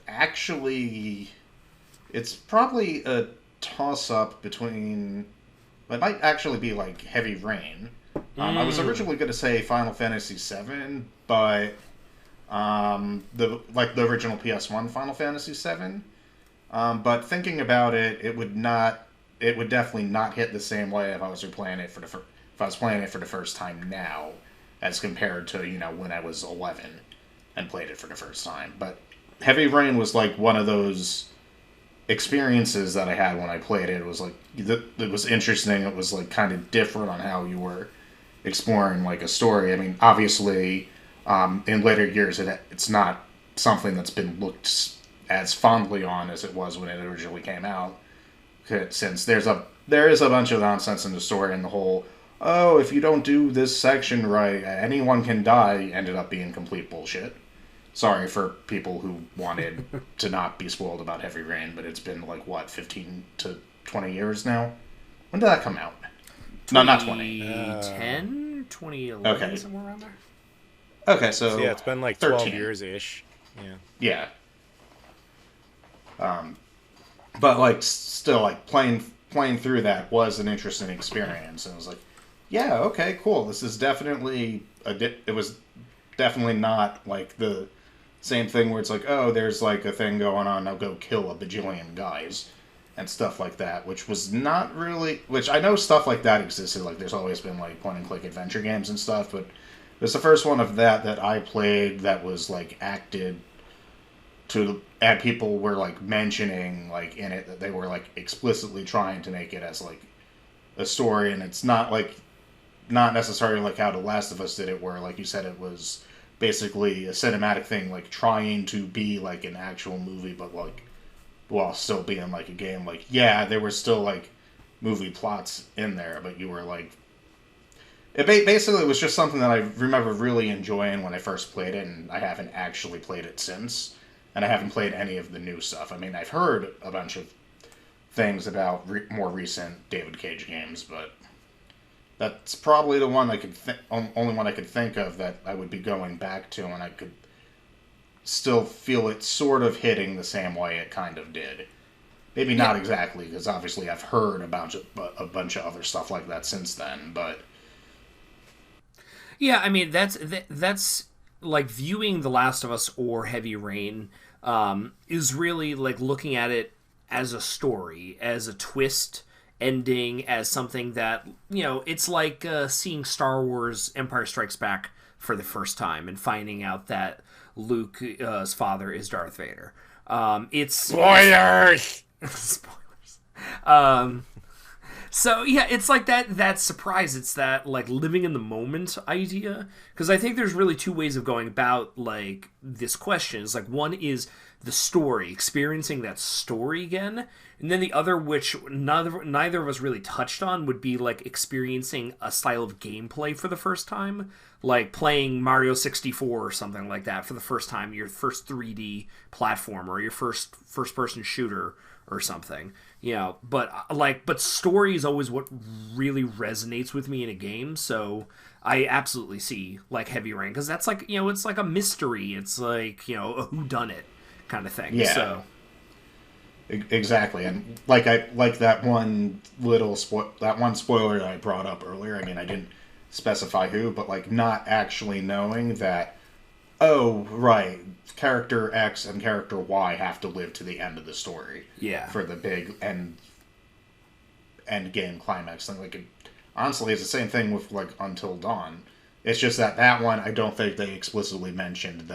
E: actually... It's probably a toss-up between... It might actually be, Heavy Rain. I was originally going to say Final Fantasy VII, but the original PS1 Final Fantasy VII. But thinking about it, it would definitely not hit the same way if I was playing it for the first time now, as compared to when I was 11 and played it for the first time. But Heavy Rain was one of those experiences that I had when I played it. It was it was interesting. It was kind of different on how you were exploring a story. Obviously, in later years, it's not something that's been looked as fondly on as it was when it originally came out, since there is a bunch of nonsense in the story, and the whole, oh, if you don't do this section right, anyone can die, ended up being complete bullshit. Sorry for people who wanted to not be spoiled about Heavy Rain, but it's been 15 to 20 years now? When did that come out? No, not 20.
C: 2010? 2011,
E: okay.
C: somewhere around there?
E: Okay, so
B: yeah, it's been 12
E: 13.
B: years-ish.
E: Yeah. But still, playing through that was an interesting experience, and I was like, yeah, okay, cool. This is definitely it was definitely not the same thing where it's oh, there's a thing going on, I'll go kill a bajillion guys and stuff like that, which was not really, which I know stuff like that existed, there's always been point and click adventure games and stuff, but it was the first one of that I played that was acted to, and people were mentioning in it that they were explicitly trying to make it as a story, and it's not not necessarily how The Last of Us did it, where you said it was basically a cinematic thing, trying to be an actual movie, but while still being a game. Yeah, there were still movie plots in there, but you were it basically was just something that I remember really enjoying when I first played it, and I haven't actually played it since, and I haven't played any of the new stuff. I mean, I've heard a bunch of things about more recent David Cage games, but that's probably the one only one I could think of that I would be going back to, and I could still feel it sort of hitting the same way it kind of did. Maybe not exactly, because obviously I've heard about a bunch of other stuff like that since then, but...
C: Yeah, I mean, that's viewing The Last of Us or Heavy Rain is really looking at it as a story, as a twist ending, as something that, it's seeing Star Wars Empire Strikes Back for the first time and finding out that Luke's father is Darth Vader. It's...
B: Spoilers!
C: Spoilers. So, yeah, it's that surprise. It's that, living in the moment idea. Because I think there's really two ways of going about, this question. It's one is the story, experiencing that story again. And then the other, which neither of us really touched on, would be, experiencing a style of gameplay for the first time. Playing Mario 64 or something like that for the first time. Your first 3D platform or your first-person shooter or something. But story is always what really resonates with me in a game, so I absolutely see Heavy Rain, because that's it's a mystery, it's a whodunit kind of thing.
E: Yeah,
C: so
E: exactly. And that one spoiler that I brought up earlier. I mean, I didn't specify who, but not actually knowing that, oh right, character X and character Y have to live to the end of the story.
C: Yeah.
E: For the big end game climax thing. Honestly, it's the same thing with Until Dawn. It's just that one, I don't think they explicitly mentioned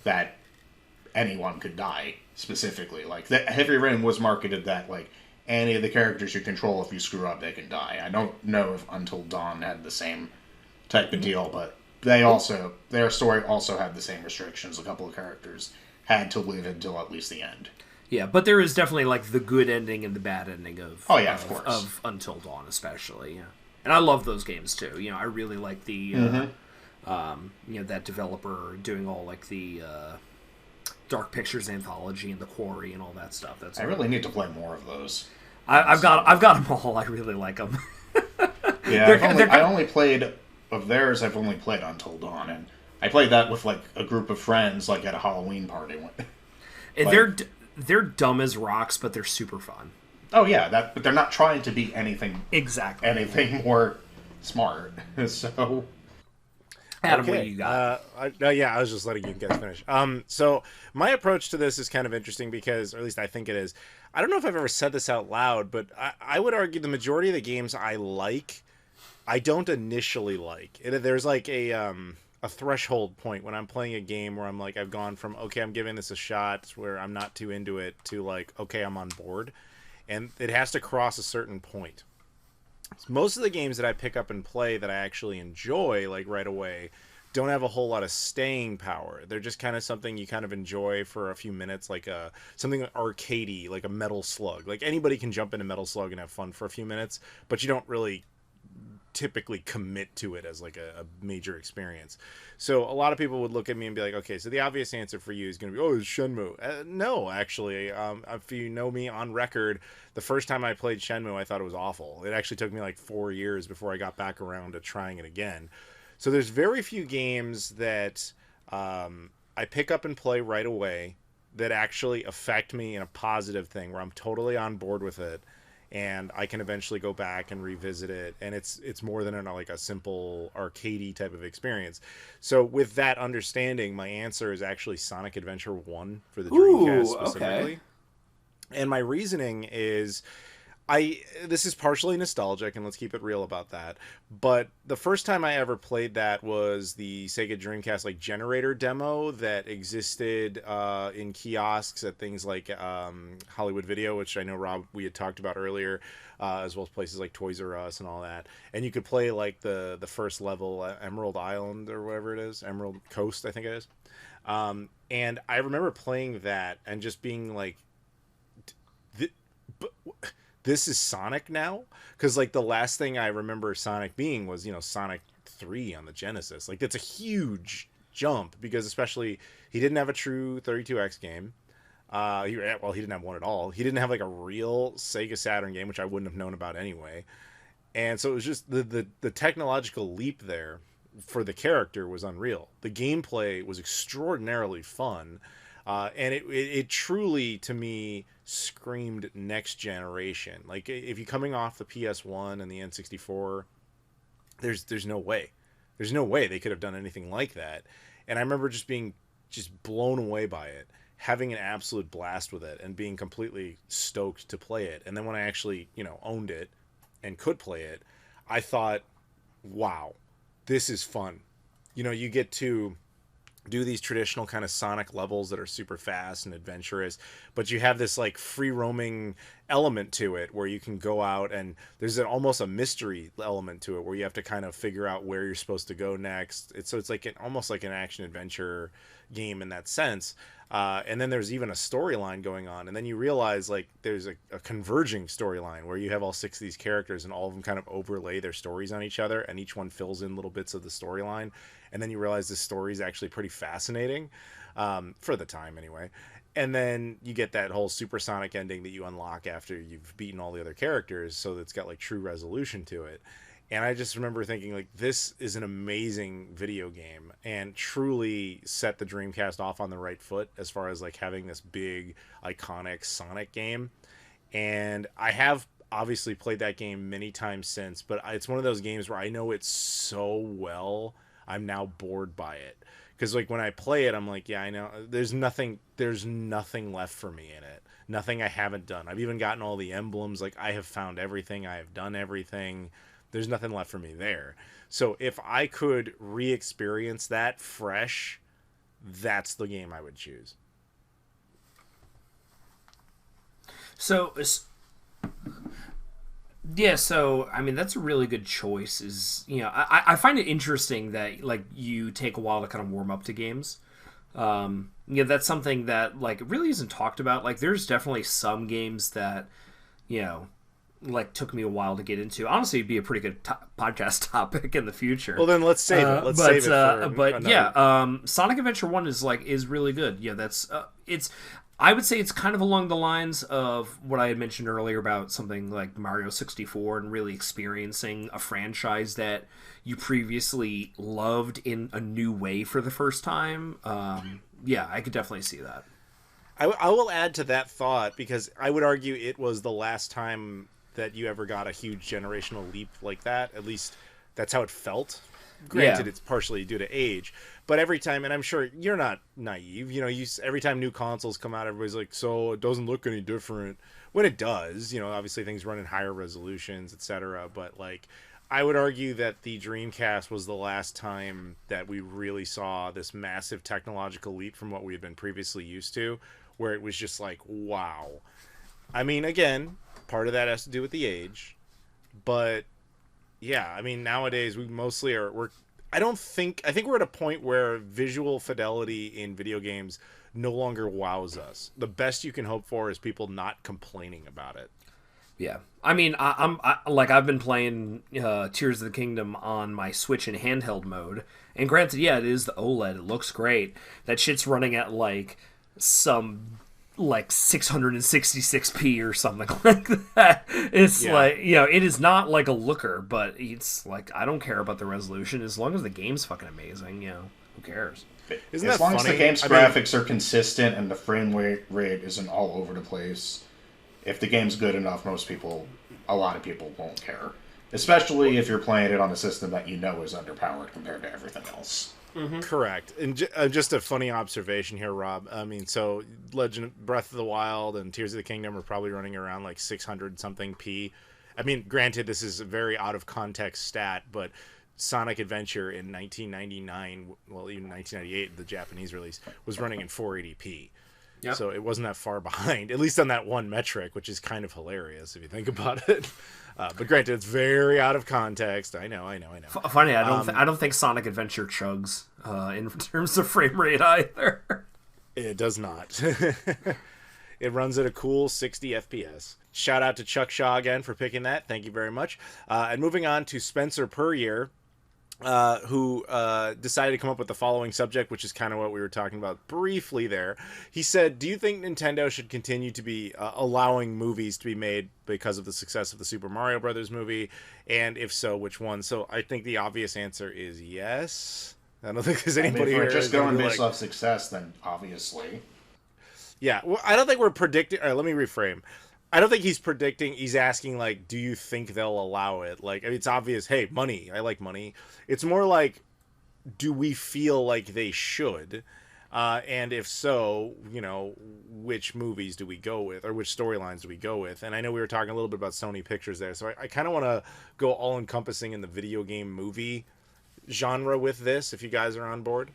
E: that anyone could die specifically. The Heavy Rain was marketed that any of the characters you control, if you screw up, they can die. I don't know if Until Dawn had the same type of deal, but their story also had the same restrictions. A couple of characters had to live until at least the end.
C: Yeah, but there is definitely the good ending and the bad ending of
E: of course,
C: of Until Dawn, especially. Yeah, and I love those games too. I really like the that developer doing all the Dark Pictures anthology and The Quarry and all that stuff.
E: I really need to play more of those.
C: I've got them all. I really like them.
E: Yeah, I only played of theirs. I've only played Until Dawn, and I played that with a group of friends at a Halloween party.
C: And they're dumb as rocks, but they're super fun.
E: Oh yeah, but they're not trying to be anything more smart. So,
C: Adam, what do you got?
B: I was just letting you guys finish. So my approach to this is kind of interesting because, or at least I think it is. I don't know if I've ever said this out loud, but I would argue the majority of the games I like, I don't initially like. There's a threshold point when I'm playing a game where I'm I've gone from, okay, I'm giving this a shot, where I'm not too into it, to okay, I'm on board. And it has to cross a certain point. Most of the games that I pick up and play that I actually enjoy, right away, don't have a whole lot of staying power. They're just kind of something you kind of enjoy for a few minutes, like something arcadey, like a Metal Slug. Like anybody can jump into Metal Slug and have fun for a few minutes, but you don't really typically commit to it as like a major experience. So a lot of people would look at me and be like, okay, so the obvious answer for you is going to be, oh, it's Shenmue. No, actually, if you know me on record, the first time I played Shenmue, I thought it was awful. It actually took me like 4 years before I got back around to trying it again. So there's very few games that I pick up and play right away that actually affect me in a positive thing, where I'm totally on board with it, and I can eventually go back and revisit it, and it's more than like a simple arcadey type of experience. So with that understanding, my answer is actually Sonic Adventure 1 for the Dreamcast specifically. Okay. And my reasoning is, this is partially nostalgic, and let's keep it real about that, but the first time I ever played that was the Sega Dreamcast like generator demo that existed in kiosks at things like Hollywood Video, which I know, Rob, we had talked about earlier, as well as places like Toys R Us and all that. And you could play like the first level, Emerald Island or whatever it is, Emerald Coast, I think it is. And I remember playing that and just being like, this is Sonic now? Because like the last thing I remember Sonic being was, Sonic 3 on the Genesis. Like that's a huge jump, because especially he didn't have a true 32X game. He didn't have one at all. He didn't have like a real Sega Saturn game, which I wouldn't have known about anyway. And so it was just the technological leap there for the character was unreal. The gameplay was extraordinarily fun. And it truly, to me, screamed next generation. Like, if you're coming off the PS1 and the N64, there's no way. There's no way they could have done anything like that. And I remember just being blown away by it, having an absolute blast with it, and being completely stoked to play it. And then when I actually, owned it and could play it, I thought, wow, this is fun. You get to do these traditional kind of Sonic levels that are super fast and adventurous, but you have this like free roaming element to it where you can go out, and there's almost a mystery element to it where you have to kind of figure out where you're supposed to go next. It's like almost like an action adventure game in that sense. And then there's even a storyline going on, and then you realize like there's a converging storyline where you have all 6 of these characters, and all of them kind of overlay their stories on each other, and each one fills in little bits of the storyline. And then you realize this story is actually pretty fascinating, for the time anyway. And then you get that whole supersonic ending that you unlock after you've beaten all the other characters, so it's got like true resolution to it. And I just remember thinking, like, this is an amazing video game, and truly set the Dreamcast off on the right foot as far as like having this big iconic Sonic game. And I have obviously played that game many times since, but it's one of those games where I know it so well, I'm now bored by it. Because like when I play it, I'm like, yeah, I know there's nothing left for me in it. Nothing I haven't done. I've even gotten all the emblems. Like, I have found everything. I have done everything. There's nothing left for me there. So if I could re-experience that fresh, that's the game I would choose.
C: So, yeah, so, I mean, that's a really good choice. I find it interesting that, like, you take a while to kind of warm up to games. That's something that, like, really isn't talked about. Like, there's definitely some games that, like, took me a while to get into. Honestly, it'd be a pretty good podcast topic in the future.
B: Well, then let's save it. Let's save it for another.
C: Sonic Adventure 1 is really good. Yeah, I would say it's kind of along the lines of what I had mentioned earlier about something like Mario 64 and really experiencing a franchise that you previously loved in a new way for the first time. I could definitely see that.
B: I will add to that thought, because I would argue it was the last time that you ever got a huge generational leap like that. At least that's how it felt. Granted, It's partially due to age, but every time, and I'm sure you're not naive, every time new consoles come out, everybody's like, so it doesn't look any different. When it does, obviously things run in higher resolutions, etc. But like, I would argue that the Dreamcast was the last time that we really saw this massive technological leap from what we had been previously used to, where it was just like, wow. I mean, again, part of that has to do with the age, but yeah, I mean, nowadays we mostly we're I think we're at a point where visual fidelity in video games no longer wows us. The best you can hope for is people not complaining about it.
C: Yeah, I mean, I've been playing Tears of the Kingdom on my Switch in handheld mode, and granted, yeah, it is the OLED. It looks great. That shit's running at like some 666p or something like that. It's like, it is not like a looker, but it's like, I don't care about the resolution as long as the game's fucking amazing. Who cares?
B: Isn't
E: as
B: that
E: long
B: funny?
E: as the game's graphics are consistent and the frame rate isn't all over the place, if the game's good enough, a lot of people won't care. Especially if you're playing it on a system that is underpowered compared to everything else.
B: Mm-hmm. Correct. And just a funny observation here, Rob. I mean, so Breath of the Wild and Tears of the Kingdom are probably running around like 600 something p. I mean, granted, this is a very out of context stat, but Sonic Adventure in 1999, well, even 1998, the Japanese release, was running in 480p. Yep. So it wasn't that far behind, at least on that one metric, which is kind of hilarious if you think about it. But granted, it's very out of context. I know.
C: Funny, I don't think Sonic Adventure chugs in terms of frame rate either.
B: It does not. It runs at a cool 60 FPS. Shout out to Chuck Shaw again for picking that. Thank you very much. And moving on to Spencer Puryear, who decided to come up with the following subject, which is kind of what we were talking about briefly there. He said, do you think Nintendo should continue to be allowing movies to be made because of the success of the Super Mario Brothers movie? And if so, which one? So I think the obvious answer is yes. I don't think there's anybody
E: if we're
B: here
E: just going based off success, then obviously.
B: Yeah, well, I don't think we're predicting... All right, let me reframe. I don't think he's predicting. He's asking, like, do you think they'll allow it? Like, it's obvious, hey, money. I like money. It's more like, do we feel like they should? And if so, which movies do we go with? Or which storylines do we go with? And I know we were talking a little bit about Sony Pictures there. So I kind of want to go all-encompassing in the video game movie genre with this, if you guys are on board.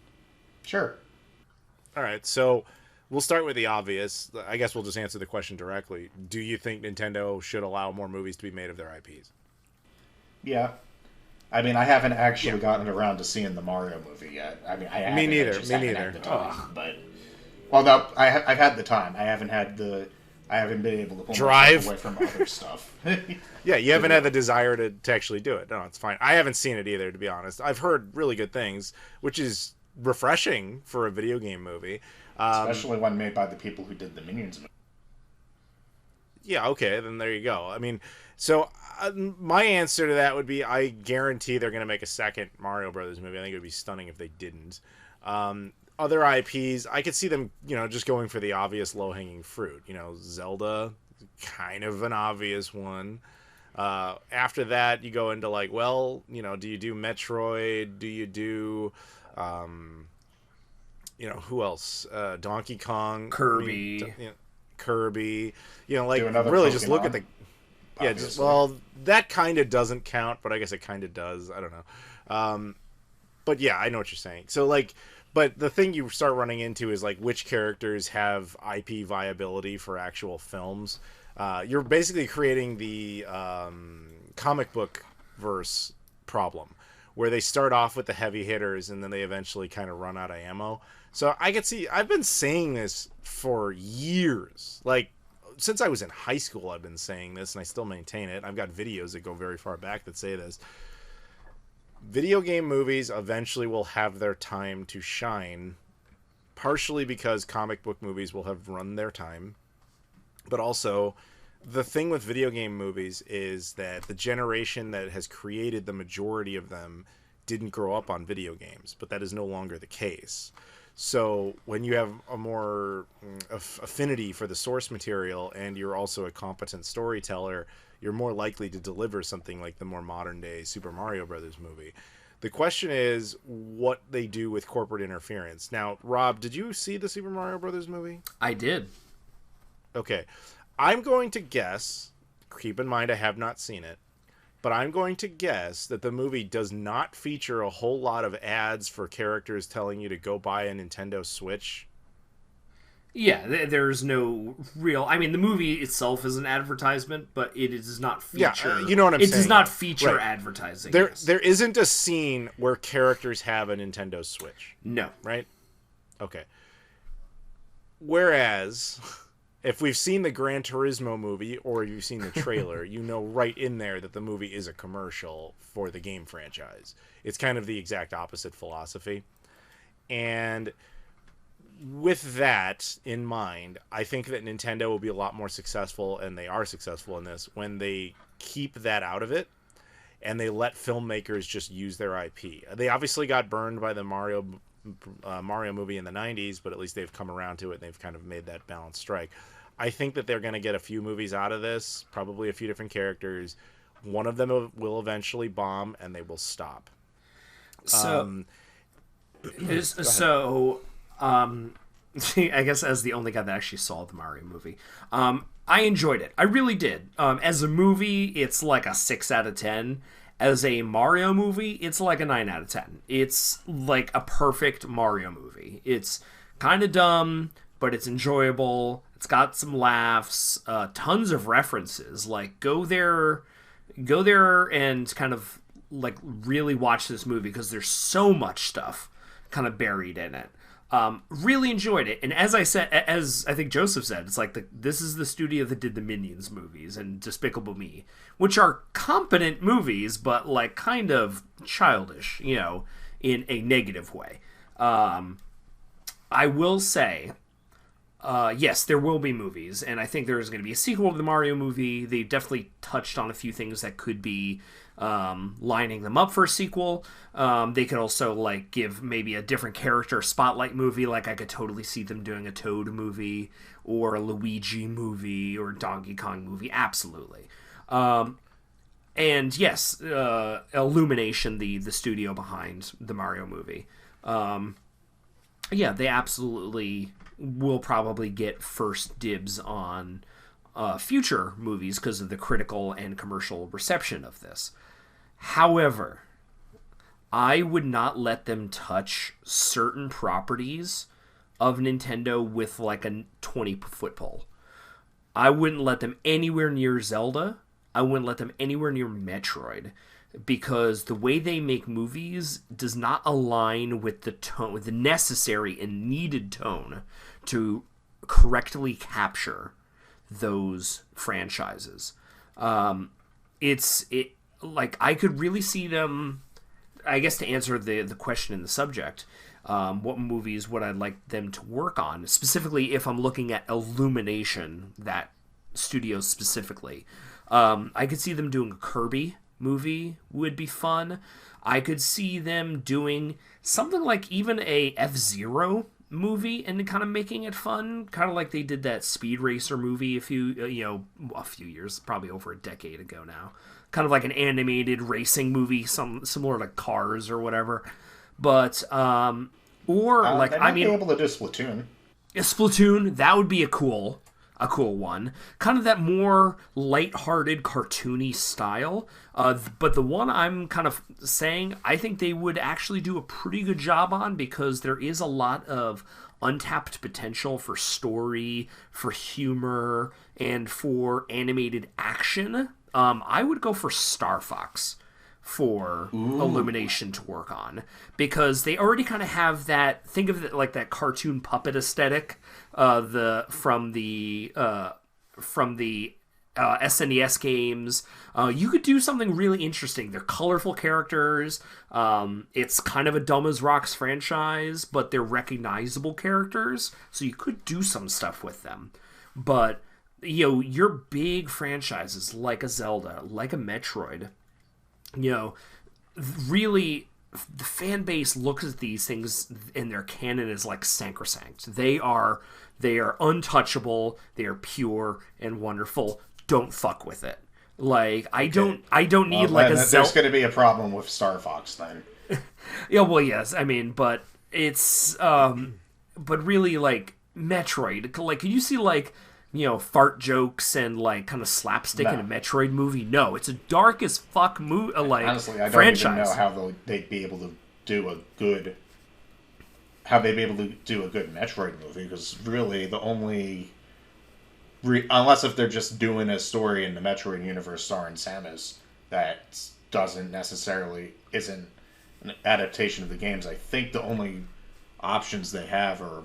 E: Sure.
B: All right, so... We'll start with the obvious. I guess we'll just answer the question directly. Do you think Nintendo should allow more movies to be made of their IPs?
E: Yeah. I mean, I haven't actually gotten around to seeing the Mario movie yet. I mean,
B: Me neither.
E: Had the time, but no, I've had the time. I haven't been able to pull myself away from other stuff.
B: Yeah, you haven't had the desire to actually do it. No, it's fine. I haven't seen it either, to be honest. I've heard really good things, which is refreshing for a video game movie.
E: Especially one made by the people who did the Minions movie.
B: Yeah, okay, then there you go. I mean, so my answer to that would be I guarantee they're going to make a second Mario Brothers movie. I think it would be stunning if they didn't. Other IPs, I could see them, just going for the obvious low-hanging fruit. Zelda, kind of an obvious one. After that, you go into like, well, do you do Metroid? Do you do... who else? Donkey Kong,
C: Kirby,
B: Kirby. Really just look at the. Yeah, that kind of doesn't count, but I guess it kind of does. I don't know. But yeah, I know what you're saying. So but the thing you start running into is like which characters have IP viability for actual films. You're basically creating the comic book verse problem, where they start off with the heavy hitters and then they eventually kind of run out of ammo. So I could see, I've been saying this for years. Like, since I was in high school, I've been saying this, and I still maintain it. I've got videos that go very far back that say this. Video game movies eventually will have their time to shine, partially because comic book movies will have run their time. But also, the thing with video game movies is that the generation that has created the majority of them didn't grow up on video games, but that is no longer the case. So when you have a more affinity for the source material and you're also a competent storyteller, you're more likely to deliver something like the more modern day Super Mario Brothers movie. The question is what they do with corporate interference. Now, Rob, did you see the Super Mario Brothers movie?
C: I did.
B: Okay. I'm going to guess, keep in mind I have not seen it, but I'm going to guess that the movie does not feature a whole lot of ads for characters telling you to go buy a Nintendo Switch.
C: Yeah, there's no real. I mean, the movie itself is an advertisement, but it does not feature.
B: Yeah, you know what I'm saying.
C: It does not feature advertising.
B: There isn't a scene where characters have a Nintendo Switch.
C: No.
B: Right? Okay. Whereas, if we've seen the Gran Turismo movie or you've seen the trailer, you know right in there that the movie is a commercial for the game franchise. It's kind of the exact opposite philosophy. And with that in mind, I think that Nintendo will be a lot more successful, and they are successful in this, when they keep that out of it and they let filmmakers just use their IP. They obviously got burned by the Mario movie in the 90s, but at least they've come around to it and they've kind of made that balance strike. I think that they're going to get a few movies out of this, probably a few different characters. One of them will eventually bomb and they will stop.
C: I guess as the only guy that actually saw the Mario movie, I enjoyed it. I really did. As a movie, it's like a 6 out of 10. As a Mario movie, it's like a 9 out of 10. It's like a perfect Mario movie. It's kind of dumb, but it's enjoyable. It's got some laughs, tons of references. Like, go there and kind of like really watch this movie because there's so much stuff kind of buried in it. Really enjoyed it, and as I think Joseph said, it's like this is the studio that did the Minions movies and Despicable Me, which are competent movies, but like kind of childish, in a negative way. I will say, yes, there will be movies, and I think there's going to be a sequel to the Mario movie. They definitely touched on a few things that could be lining them up for a sequel. They could also like give maybe a different character spotlight movie. Like I could totally see them doing a Toad movie or a Luigi movie or Donkey Kong movie. Absolutely. And yes, Illumination, the studio behind the Mario movie. Yeah, they absolutely will probably get first dibs on future movies because of the critical and commercial reception of this. However, I would not let them touch certain properties of Nintendo with like a 20-foot pole. I wouldn't let them anywhere near Zelda. I wouldn't let them anywhere near Metroid, because the way they make movies does not align with the tone, with the necessary and needed tone to correctly capture those franchises. Like I could really see them, I guess, to answer the question in the subject, what movies would I like them to work on, specifically if I'm looking at Illumination, that studio specifically. I could see them doing a Kirby movie would be fun. I could see them doing something like even a F-Zero movie and kind of making it fun, kind of like they did that Speed Racer movie a few years, probably over a decade ago now. Kind of like an animated racing movie, similar to Cars or whatever. But
E: they might be able to do Splatoon.
C: Splatoon, that would be a cool one. Kind of that more lighthearted, cartoony style. But the one I'm kind of saying, I think they would actually do a pretty good job on, because there is a lot of untapped potential for story, for humor, and for animated action. I would go for Star Fox for Illumination to work on, because they already kind of have that, think of it like that cartoon puppet aesthetic from the SNES games. You could do something really interesting. They're colorful characters. It's kind of a Dumb as Rocks franchise, but they're recognizable characters, so you could do some stuff with them. But your big franchises like a Zelda, like a Metroid, really the fan base looks at these things and their canon is like sacrosanct. They are untouchable. They are pure and wonderful. Don't fuck with it. Like I don't need like a Zelda.
E: There's going to be a problem with Star Fox then.
C: Yeah, well, yes. I mean, but it's but really like Metroid. Like, can you see like fart jokes and like kind of slapstick in a Metroid movie? No, it's a dark as fuck movie. Like,
E: honestly, I don't
C: franchise.
E: even know how they'd be able to do a good how they'd be able to do a good Metroid movie, because really the only... unless if they're just doing a story in the Metroid universe starring Samus that isn't an adaptation of the games, I think the only options they have are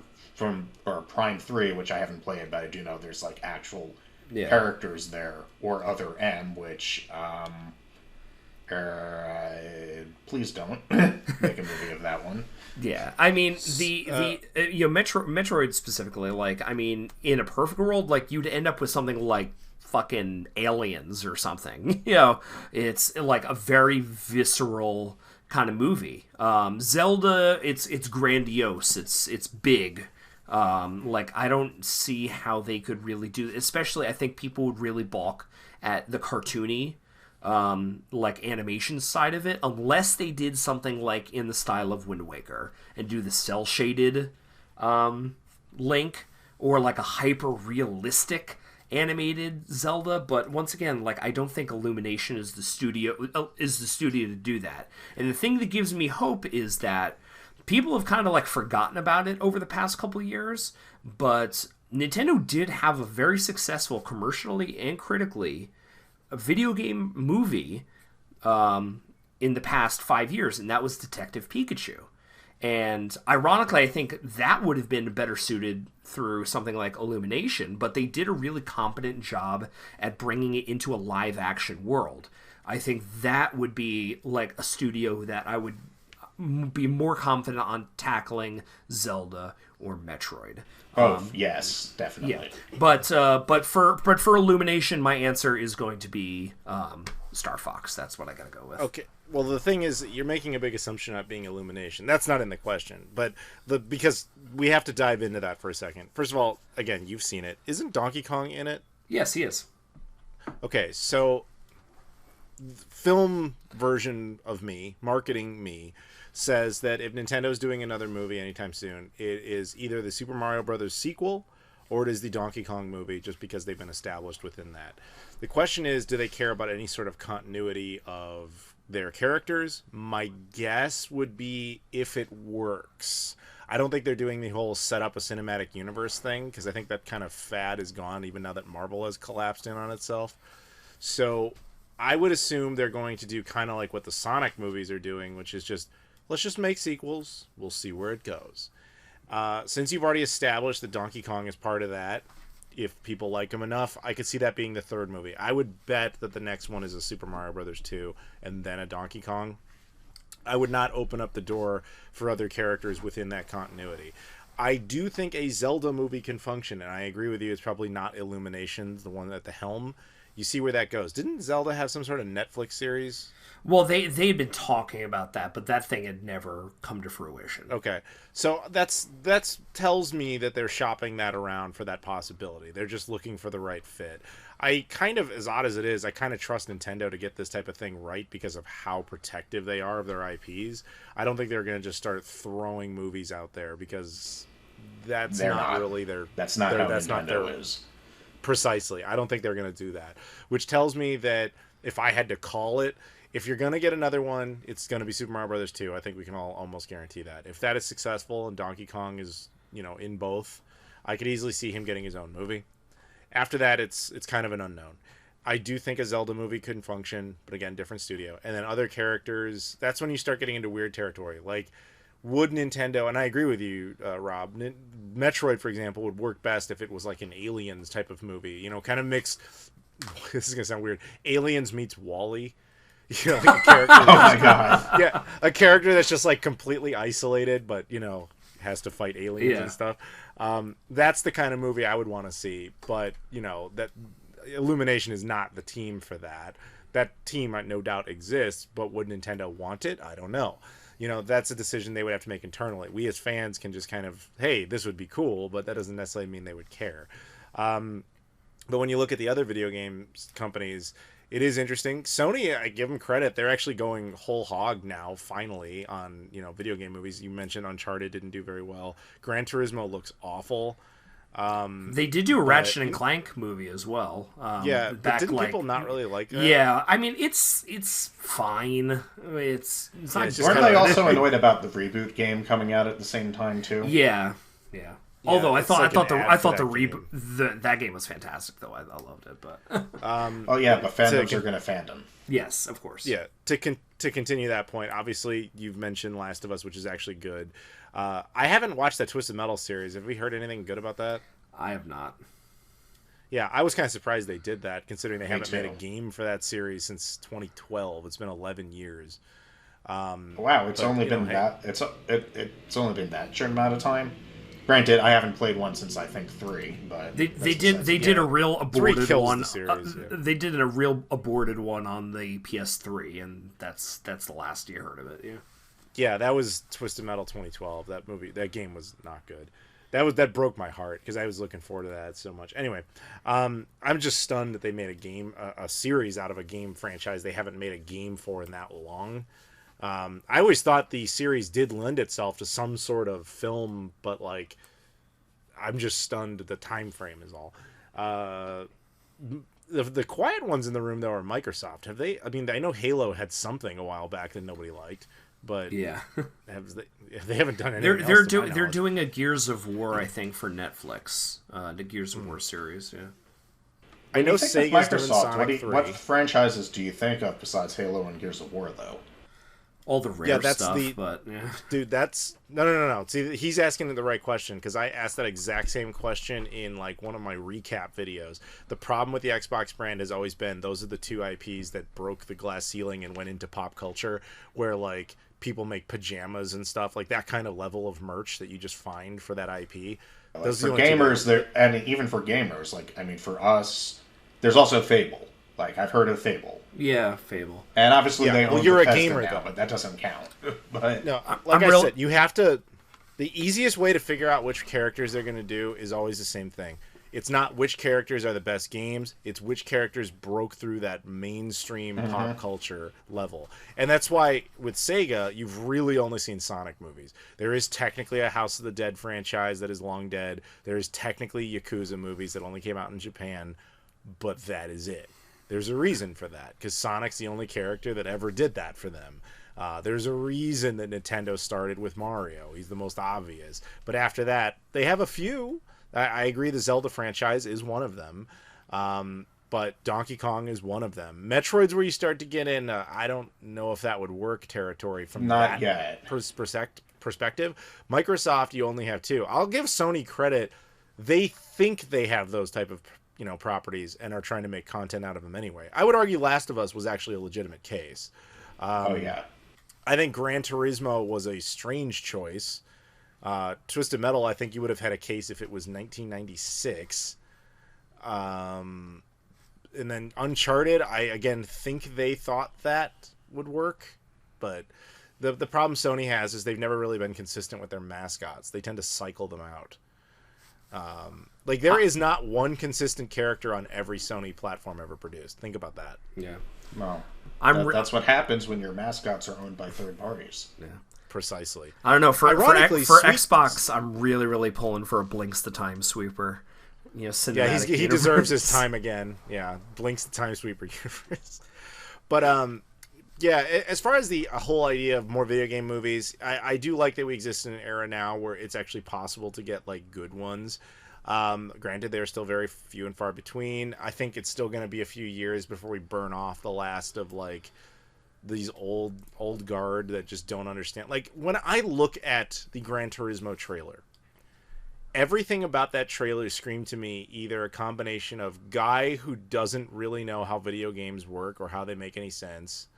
E: Prime 3, which I haven't played, but I do know there's like actual characters there, or Other M, which please don't make a movie of that one.
C: Yeah, I mean Metroid specifically, like, I mean, in a perfect world, like, you'd end up with something like fucking Aliens or something. It's like a very visceral kind of movie. Zelda, it's grandiose, it's big. Like, I don't see how they could really do, especially I think people would really balk at the cartoony like animation side of it, unless they did something like in the style of Wind Waker and do the cell shaded Link, or like a hyper realistic animated Zelda. But once again, like, I don't think Illumination is the studio to do that. And the thing that gives me hope is that people have kind of like forgotten about it over the past couple years, but Nintendo did have a very successful, commercially and critically, a video game movie in the past 5 years, and that was Detective Pikachu. And ironically, I think that would have been better suited through something like Illumination, but they did a really competent job at bringing it into a live-action world. I think that would be like a studio that I would be more confident on tackling Zelda or Metroid.
E: Yes, definitely.
C: Yeah. But for Illumination, my answer is going to be Star Fox. That's what I gotta go with.
B: Okay. Well, the thing is, you're making a big assumption about being Illumination. That's not in the question, but because we have to dive into that for a second. First of all, again, you've seen it. Isn't Donkey Kong in it?
C: Yes, he is.
B: Okay, so film version of me, marketing me, says that if Nintendo's doing another movie anytime soon, it is either the Super Mario Brothers sequel or it is the Donkey Kong movie, just because they've been established within that. The question is, do they care about any sort of continuity of their characters? My guess would be if it works. I don't think they're doing the whole set up a cinematic universe thing, because I think that kind of fad is gone even now that Marvel has collapsed in on itself. So I would assume they're going to do kind of like what the Sonic movies are doing, which is just, let's just make sequels. We'll see where it goes. Since you've already established that Donkey Kong is part of that, if people like him enough, I could see that being the third movie. I would bet that the next one is a Super Mario Brothers 2 and then a Donkey Kong. I would not open up the door for other characters within that continuity. I do think a Zelda movie can function, and I agree with you, it's probably not Illumination, the one at the helm. You see where that goes. Didn't Zelda have some sort of Netflix series?
C: Well, they'd been talking about that, but that thing had never come to fruition.
B: Okay. So that's tells me that they're shopping that around for that possibility. They're just looking for the right fit. I kind of, as odd as it is, I kind of trust Nintendo to get this type of thing right because of how protective they are of their IPs. I don't think they're going to just start throwing movies out there, because that's not really their...
E: That's not how Nintendo is.
B: Precisely. I don't think they're going to do that. Which tells me that if I had to call it, if you're going to get another one, it's going to be Super Mario Brothers 2. I think we can all almost guarantee that. If that is successful and Donkey Kong is, in both, I could easily see him getting his own movie. After that, it's kind of an unknown. I do think a Zelda movie couldn't function, but again, different studio. And then other characters, that's when you start getting into weird territory. Like, would Nintendo, and I agree with you, Rob, Metroid, for example, would work best if it was like an Aliens type of movie. Kind of mixed, this is going to sound weird, Aliens meets WALL-E. Like a character
E: oh my god!
B: Yeah, a character that's just like completely isolated, but has to fight aliens and stuff. That's the kind of movie I would want to see. But that Illumination is not the team for that. That team, no doubt, exists. But would Nintendo want it? I don't know. That's a decision they would have to make internally. We as fans can just kind of, hey, this would be cool, but that doesn't necessarily mean they would care. But when you look at the other video game companies, it is interesting. Sony, I give them credit. They're actually going whole hog now, finally, on video game movies. You mentioned Uncharted didn't do very well. Gran Turismo looks awful.
C: They did do a Ratchet and Clank movie as well.
B: Yeah, but didn't people not really like that?
C: Yeah, I mean it's fine. It's not.
B: It's just
E: Weren't
B: kinda-
E: they also annoyed about the reboot game coming out at the same time too?
C: Yeah. Although I
B: it's
C: thought
B: like an ad for
C: that game was fantastic though. I loved it, but
E: Oh yeah, but fandoms are going to fandom.
C: yes, of course.
B: Yeah, to continue that point, obviously you've mentioned Last of Us, which is actually good. I haven't watched that Twisted Metal series. Have we heard anything good about that?
C: I have not.
B: Yeah, I was kind of surprised they did that, considering they haven't made a
E: too.
B: game for that series since 2012. It's been 11 years.
E: Wow, it's
B: But,
E: only
B: you know,
E: been
B: hey.
E: that it's only been that short amount of time. Granted, I haven't played one since I think 3, but
C: They did a real aborted
B: kills
C: one.
B: the series, yeah.
C: They did a real aborted one on the PS3, and that's the last you heard of it. Yeah.
B: Yeah, that was Twisted Metal 2012. That game was not good. That broke my heart because I was looking forward to that so much. Anyway, I'm just stunned that they made a series out of a game franchise they haven't made a game for in that long. I always thought the series did lend itself to some sort of film, but like, I'm just stunned at the time frame is all. The quiet ones in the room though are Microsoft. Have they? I mean, I know Halo had something a while back that nobody liked, but
C: Yeah.
B: they haven't done anything.
C: They're doing a Gears of War, I think, for Netflix. The Gears of War series. Yeah.
B: I know
E: You think
B: Sega's
E: of
B: doing
E: Microsoft,
B: Sonic 3.
E: what franchises do you think of besides Halo and Gears of War though?
C: All the rare
B: that's
C: stuff,
B: the-
C: but yeah.
B: Dude, that's no. See, he's asking the right question because I asked that exact same question in like one of my recap videos. The problem with the Xbox brand has always been those are the two IPs that broke the glass ceiling and went into pop culture, where like people make pajamas and stuff like that kind of level of merch that you just find for that IP.
E: Like,
B: Those are
E: for
B: the only two
E: gamers, there, and even for gamers, like I mean, for us, there's also Fable. Like I've heard of Fable,
C: Yeah, Fable.
E: and obviously
B: Yeah,
E: they
B: well,
E: own
B: you're a
E: Bethesda
B: gamer,
E: now,
B: though.
E: but that doesn't count. But
B: No, like
C: I'm
B: I
C: real-
B: said, you have to. The easiest way to figure out which characters they're going to do is always the same thing. It's not which characters are the best games. It's which characters broke through that mainstream pop culture level. And that's why with Sega, you've really only seen Sonic movies. There is technically a House of the Dead franchise that is long dead. There is technically Yakuza movies that only came out in Japan, but that is it. There's a reason for that, because Sonic's the only character that ever did that for them. There's a reason that Nintendo started with Mario. He's the most obvious. But after that, they have a few. I agree the Zelda franchise is one of them. But Donkey Kong is one of them. Metroid's where you start to get in, I don't know if that would work territory from
E: Not
B: that
E: yet.
B: perspective. Microsoft, you only have two. I'll give Sony credit. They think they have those type of properties and are trying to make content out of them anyway. I would argue Last of Us was actually a legitimate case.
E: oh yeah,
B: I think Gran Turismo was a strange choice. Twisted Metal, I think you would have had a case if it was 1996. And then Uncharted, I again think they thought that would work, but the problem Sony has is they've never really been consistent with their mascots. They tend to cycle them out. Like there is not one consistent character on every Sony platform ever produced. Think about that.
C: Yeah.
E: well,
C: I'm
E: that's what happens when your mascots are owned by third parties.
C: Yeah.
B: Precisely.
C: I don't know. For
B: Ironically,
C: Xbox, I'm really pulling for a Blinks the Time Sweeper. Cinematic
B: Yeah, he
C: universe.
B: deserves his time again. Yeah, Blinks the Time Sweeper universe. But yeah, as far as the whole idea of more video game movies, I do like that we exist in an era now where it's actually possible to get like good ones. Granted, they're still very few and far between. I think it's still going to be a few years before we burn off the last of like these old guard that just don't understand. Like when I look at the Gran Turismo trailer, everything about that trailer screamed to me either a combination of guy who doesn't really know how video games work or how they make any sense,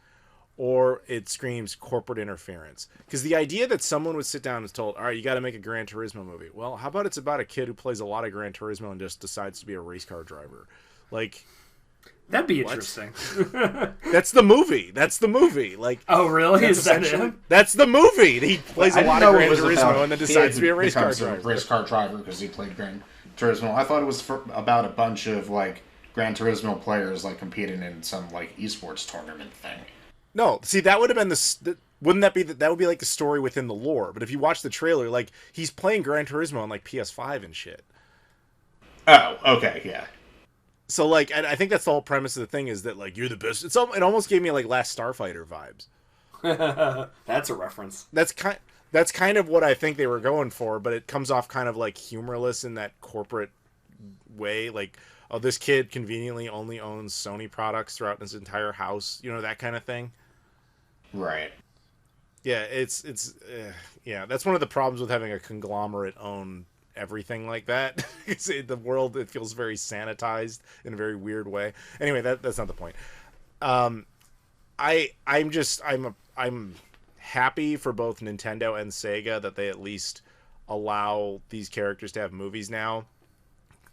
B: or it screams corporate interference. Because the idea that someone would sit down and is told, all right, you got to make a Gran Turismo movie. Well, how about it's about a kid who plays a lot of Gran Turismo and just decides to be a race car driver? Like,
C: That'd be interesting.
B: that's the movie. That's the movie. Like,
C: Oh, really?
B: that's
C: Is that
B: essentially-
C: it?
B: That's the movie. He plays
E: I
B: a
E: didn't
B: lot
E: know
B: of
E: it
B: Gran
E: was about
B: Turismo and then
E: a
B: decides
E: kid
B: to be a
E: who
B: race car
E: becomes a
B: driver.
E: race car driver because he played Gran Turismo. I thought it was about a bunch of like Gran Turismo players like competing in some like esports tournament thing.
B: No, see, that would have been wouldn't that be that would be like the story within the lore? But if you watch the trailer, like he's playing Gran Turismo on like PS5 and shit.
E: Oh, okay, yeah.
B: So like, I think that's the whole premise of the thing is that like you're the best. It almost gave me like Last Starfighter vibes.
C: That's a reference.
B: That's kind of what I think they were going for, but it comes off kind of like humorless in that corporate way. Like, oh, this kid conveniently only owns Sony products throughout his entire house. You know, that kind of thing.
E: Right.
B: Yeah, yeah. That's one of the problems with having a conglomerate own everything like that. The world, it feels very sanitized in a very weird way. Anyway, that's not the point. I'm happy for both Nintendo and Sega that they at least allow these characters to have movies now.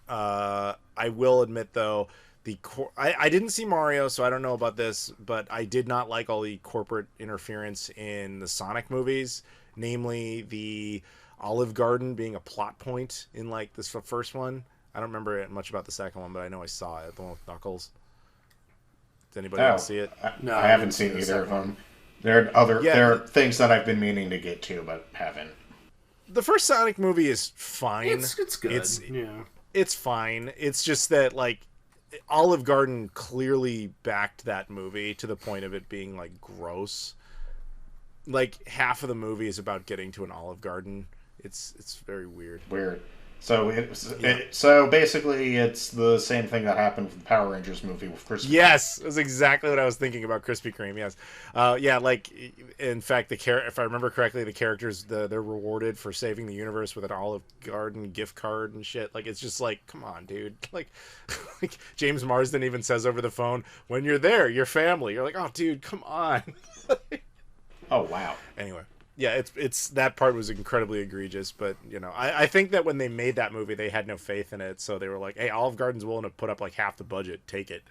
B: I will admit though, I didn't see Mario, so I don't know about this, but I did not like all the corporate interference in the Sonic movies, namely the Olive Garden being a plot point in like this first one. I don't remember much about the second one, but I know I saw it, the one with Knuckles. Did anybody else see it?
E: No, I haven't seen either of them. There are things that I've been meaning to get to, but haven't.
B: The first Sonic movie is fine.
C: It's good.
B: It's fine. It's just that like Olive Garden clearly backed that movie to the point of it being like gross. Like half of the movie is about getting to an Olive Garden. It's very weird.
E: So basically, it's the same thing that happened with the Power Rangers movie with Krispy Kreme.
B: Yes, that's exactly what I was thinking about Krispy Kreme. Yes, yeah. Like, in fact, if I remember correctly, the characters they're rewarded for saving the universe with an Olive Garden gift card and shit. Like, it's just like, come on, dude. Like James Marsden even says over the phone, "When you're there, your family." You're like, oh, dude, come on.
E: Oh wow.
B: Anyway. Yeah, it's that part was incredibly egregious, but you know, I think that when they made that movie, they had no faith in it, so they were like, "Hey, Olive Garden's willing to put up like half the budget, take it,"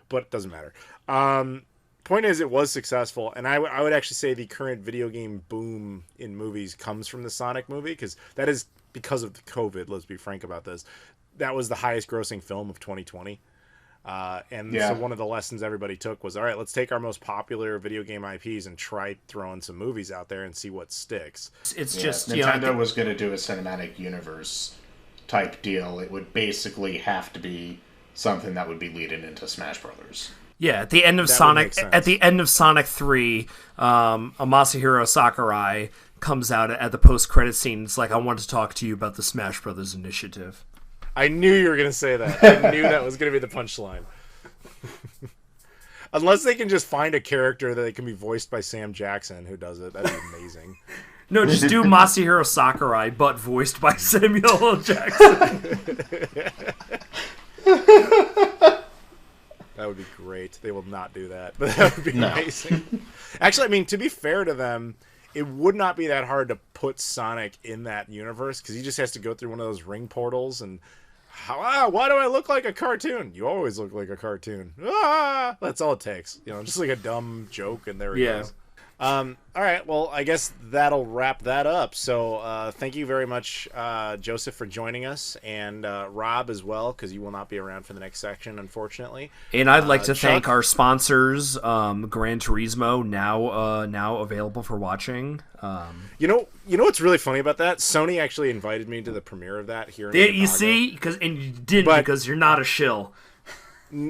B: but it doesn't matter. Point is, it was successful, and I would actually say the current video game boom in movies comes from the Sonic movie because that is because of the COVID. Let's be frank about this. That was the highest grossing film of 2020. So one of the lessons everybody took was, all right, let's take our most popular video game IPs and try throwing some movies out there and see what sticks.
C: It's just
E: Nintendo was going to do a cinematic universe type deal. It would basically have to be something that would be leading into Smash Brothers.
C: Yeah, at the end of Sonic 3, Masahiro Sakurai comes out at the post-credit scene. It's like, I want to talk to you about the Smash Brothers initiative.
B: I knew you were going to say that. I knew that was going to be the punchline. Unless they can just find a character that can be voiced by Sam Jackson who does it. That'd be amazing.
C: No, just do Masahiro Sakurai, but voiced by Samuel L. Jackson.
B: That would be great. They will not do that, but that would be amazing. Actually, I mean, to be fair to them, it would not be that hard to put Sonic in that universe because he just has to go through one of those ring portals and why do I look like a cartoon? You always look like a cartoon. That's all it takes. You know, just like a dumb joke, and there he goes. All right, well, I guess that'll wrap that up. So thank you very much, Joseph, for joining us, and Rob as well, because you will not be around for the next section, unfortunately.
C: And I'd like to thank our sponsors, Gran Turismo, now available for watching.
B: You know what's really funny about that? Sony actually invited me to the premiere of that here in Chicago.
C: You see? Because you're not a shill.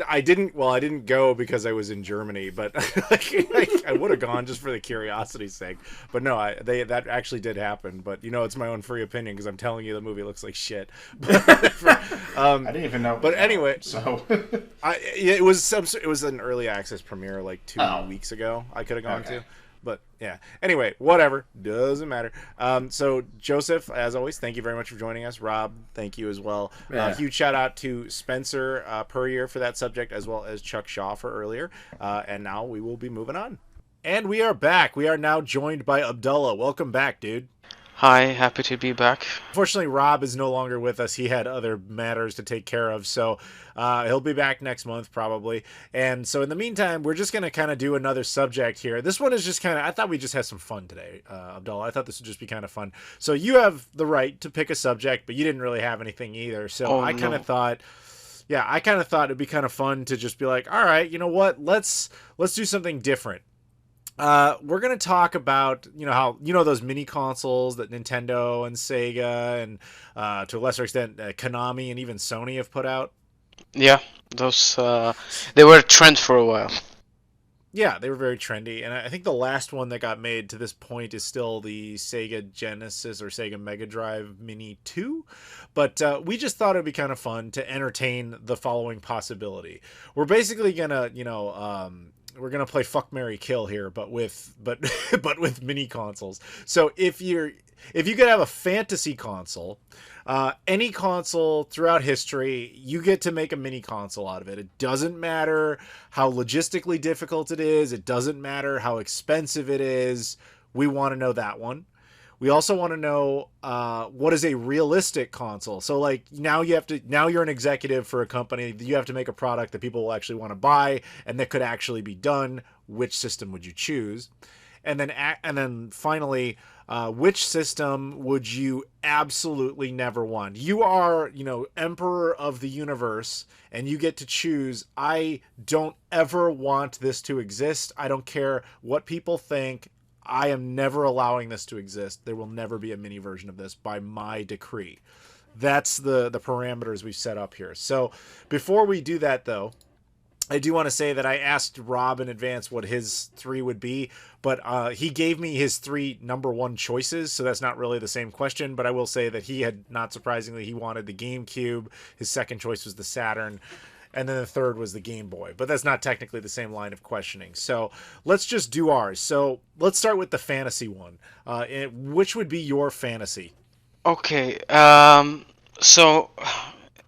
B: I didn't go because I was in Germany, but I would have gone just for the curiosity's sake. But no, that actually did happen. But it's my own free opinion because I'm telling you the movie looks like shit.
E: I didn't even know.
B: But anyway,
E: so
B: it was an early access premiere like 2 weeks ago. I could have gone to. But yeah. Anyway, whatever. Doesn't matter. So Joseph, as always, thank you very much for joining us. Rob, thank you as well. Huge shout out to Spencer Puryear for that subject, as well as Chuck Shaw for earlier. And now we will be moving on. And we are back. We are now joined by Abdullah. Welcome back, dude.
F: Hi, happy to be back.
B: Unfortunately, Rob is no longer with us. He had other matters to take care of, so he'll be back next month probably. And so in the meantime, we're just going to kind of do another subject here. This one is just kind of, I thought we just had some fun today, Abdullah. I thought this would just be kind of fun. So you have the right to pick a subject, but you didn't really have anything either. So I kind of thought it'd be kind of fun to just be like, all right, you know what? Let's do something different. we're gonna talk about how those mini consoles that Nintendo and Sega and to a lesser extent Konami and even Sony have put out.
F: Yeah, those they were a trend for a while.
B: Yeah, they were very trendy, and I think the last one that got made to this point is still the Sega Genesis or Sega Mega Drive Mini 2, but we just thought it'd be kind of fun to entertain the following possibility. We're basically gonna, we're gonna play Fuck, Marry, Kill here, but with but with mini consoles. So if you could have a fantasy console, any console throughout history, you get to make a mini console out of it. It doesn't matter how logistically difficult it is. It doesn't matter how expensive it is. We want to know that one. We also want to know what is a realistic console. So like now you're an executive for a company. You have to make a product that people will actually want to buy and that could actually be done. Which system would you choose? And then finally, which system would you absolutely never want? You are, emperor of the universe, and you get to choose. I don't ever want this to exist. I don't care what people think. I am never allowing this to exist. There will never be a mini version of this by my decree. That's the parameters we've set up here. So before we do that, though, I do want to say that I asked Rob in advance what his 3 would be, but he gave me his 3 number 1 choices, so that's not really the same question, but I will say that he had, not surprisingly, he wanted the GameCube, his second choice was the Saturn, and then the third was the Game Boy, but that's not technically the same line of questioning. So let's just do ours. So let's start with the fantasy one. Which would be your fantasy?
F: Okay, so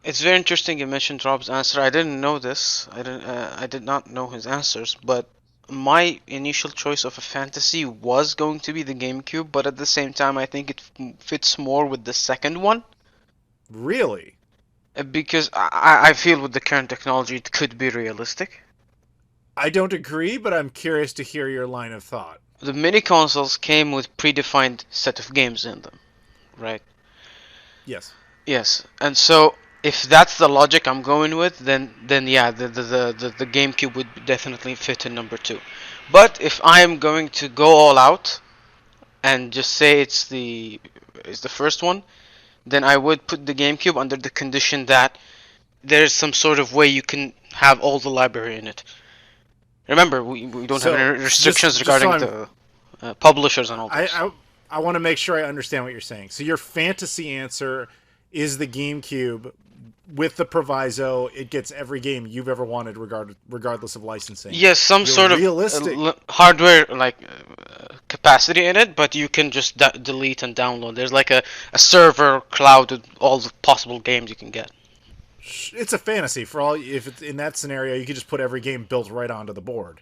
F: it's very interesting you mentioned Rob's answer. I didn't know this. I did not know his answers, but my initial choice of a fantasy was going to be the GameCube, but at the same time I think it fits more with the second one.
B: Really?
F: Because I feel with the current technology it could be realistic.
B: I don't agree, but I'm curious to hear your line of thought.
F: The mini consoles came with predefined set of games in them, right?
B: Yes.
F: Yes, and so if that's the logic I'm going with, then yeah, the GameCube would definitely fit in number 2. But if I'm going to go all out and just say it's the first one, then I would put the GameCube under the condition that there's some sort of way you can have all the library in it. Remember, we don't have any restrictions regarding the publishers and all this.
B: I want to make sure I understand what you're saying. So your fantasy answer is the GameCube with the proviso it gets every game you've ever wanted regardless of licensing.
F: Yes, some sort of hardware capacity in it, but you can just delete and download. There's like a server cloud with all the possible games you can get.
B: It's a fantasy for all. If it's in that scenario, you could just put every game built right onto the board.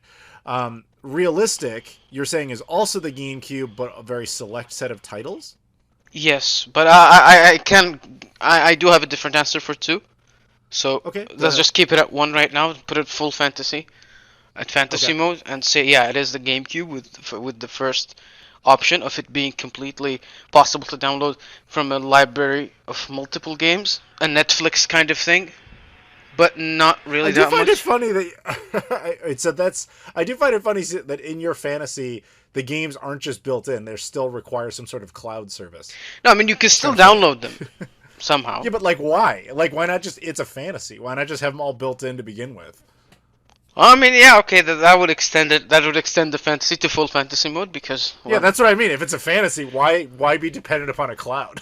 B: Realistic, you're saying, is also the GameCube, but a very select set of titles.
F: Yes, but I do have a different answer for 2. So
B: okay,
F: let's just keep it at 1 right now. Put it full fantasy, at fantasy mode, and say yeah, it is the GameCube with the first option of it being completely possible to download from a library of multiple games, a Netflix kind of thing, but not really that much.
B: I do find it funny that I do find it funny that in your fantasy the games aren't just built in; they still require some sort of cloud service.
F: No, I mean you can still download them somehow.
B: Yeah, but like why? Like why not just? It's a fantasy. Why not just have them all built in to begin with?
F: I mean, yeah, okay, that would extend it. That would extend the fantasy to full fantasy mode because. Well,
B: yeah, that's what I mean. If it's a fantasy, why be dependent upon a cloud?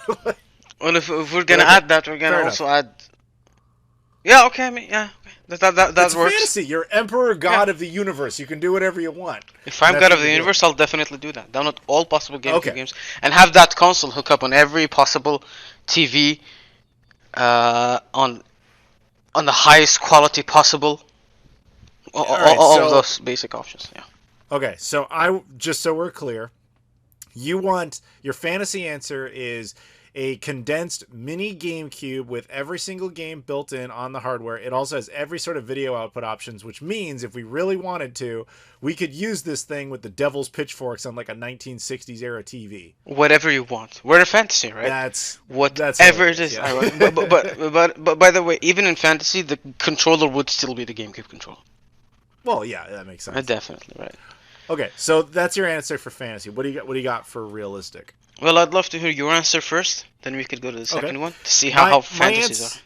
F: Well, if we're gonna add that, we're gonna also add. Yeah. Okay. I mean, yeah. That
B: it's
F: works.
B: Fantasy. You're emperor, god of the universe. You can do whatever you want.
F: If I'm god of the universe, I'll definitely do that. Download all possible games and have that console hook up on every possible TV, on the highest quality possible. All of those basic options. Yeah.
B: Okay, so just so we're clear, you want your fantasy answer is a condensed mini GameCube with every single game built in on the hardware. It also has every sort of video output options, which means if we really wanted to, we could use this thing with the devil's pitchforks on like a 1960s era TV.
F: Whatever you want. We're a fantasy, right?
B: That's
F: whatever it is.
B: Yeah.
F: But by the way, even in fantasy, the controller would still be the GameCube controller.
B: Well, yeah, that makes sense.
F: Definitely, right.
B: Okay, so that's your answer for fantasy. What do you got for realistic?
F: Well, I'd love to hear your answer first. Then we could go to the second one to see how fantasies are.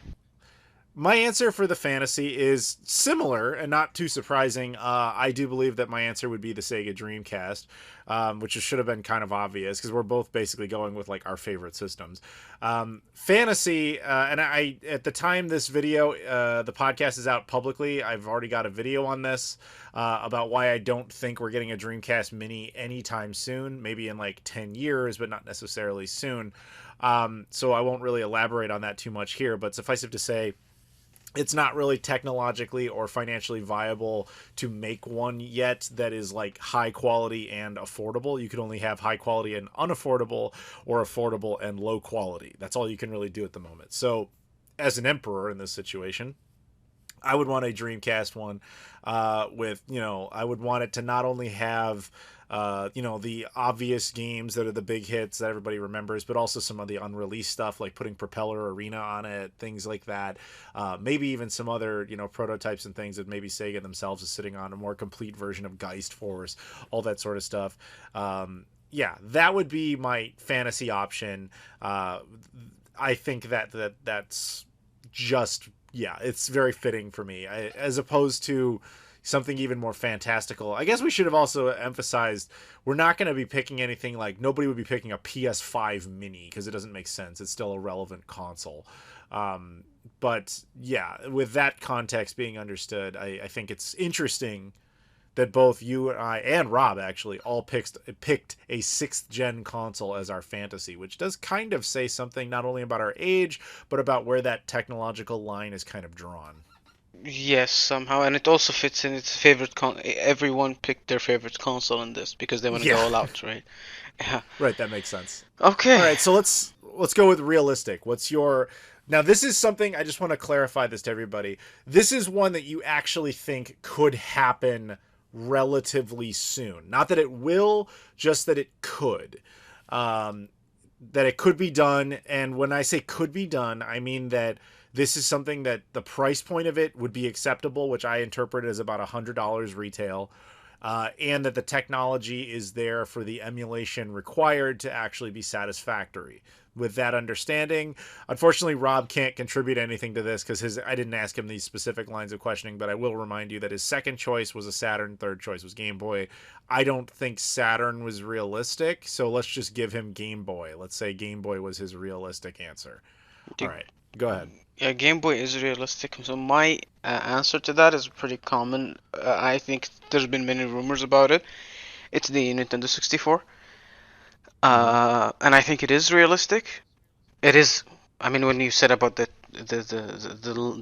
B: My answer for the fantasy is similar and not too surprising. I do believe that my answer would be the Sega Dreamcast, which should have been kind of obvious because we're both basically going with like our favorite systems. Fantasy, and I at the time this video, the podcast is out publicly. I've already got a video on this about why I don't think we're getting a Dreamcast Mini anytime soon. Maybe in like 10 years, but not necessarily soon. So I won't really elaborate on that too much here. But suffice it to say, it's not really technologically or financially viable to make one yet that is like high quality and affordable. You can only have high quality and unaffordable, or affordable and low quality. That's all you can really do at the moment. So as an emperor in this situation, I would want a Dreamcast one with, I would want it to not only have the obvious games that are the big hits that everybody remembers, but also some of the unreleased stuff, like putting Propeller Arena on it, things like that. Maybe even some other, prototypes and things that maybe Sega themselves is sitting on, a more complete version of Geist Force, all that sort of stuff. That would be my fantasy option. I think that's just, it's very fitting for me, as opposed to something even more fantastical. I guess we should have also emphasized we're not going to be picking anything like, nobody would be picking a PS5 mini because it doesn't make sense. It's still a relevant console. But with that context being understood, I think it's interesting that both you and I and Rob actually all picked a 6th gen console as our fantasy, which does kind of say something not only about our age, but about where that technological line is kind of drawn.
F: Yes, somehow, and it also fits in its favorite everyone picked their favorite console in this because they want to go all out, right? Yeah.
B: Right, that makes sense.
F: Okay.
B: All right, so let's go with realistic. Now, this is something, I just want to clarify this to everybody. This is one that you actually think could happen relatively soon. Not that it will, just that it could. That it could be done, and when I say could be done, I mean that this is something that the price point of it would be acceptable, which I interpret as about $100 retail, and that the technology is there for the emulation required to actually be satisfactory. With that understanding, unfortunately, Rob can't contribute anything to this because I didn't ask him these specific lines of questioning, but I will remind you that his second choice was a Saturn, third choice was Game Boy. I don't think Saturn was realistic, so let's just give him Game Boy. Let's say Game Boy was his realistic answer. All right, go ahead.
F: Yeah, Game Boy is realistic. So my answer to that is pretty common. I think there's been many rumors about it. It's the Nintendo 64. And I think it is realistic. It is. I mean, when you said about the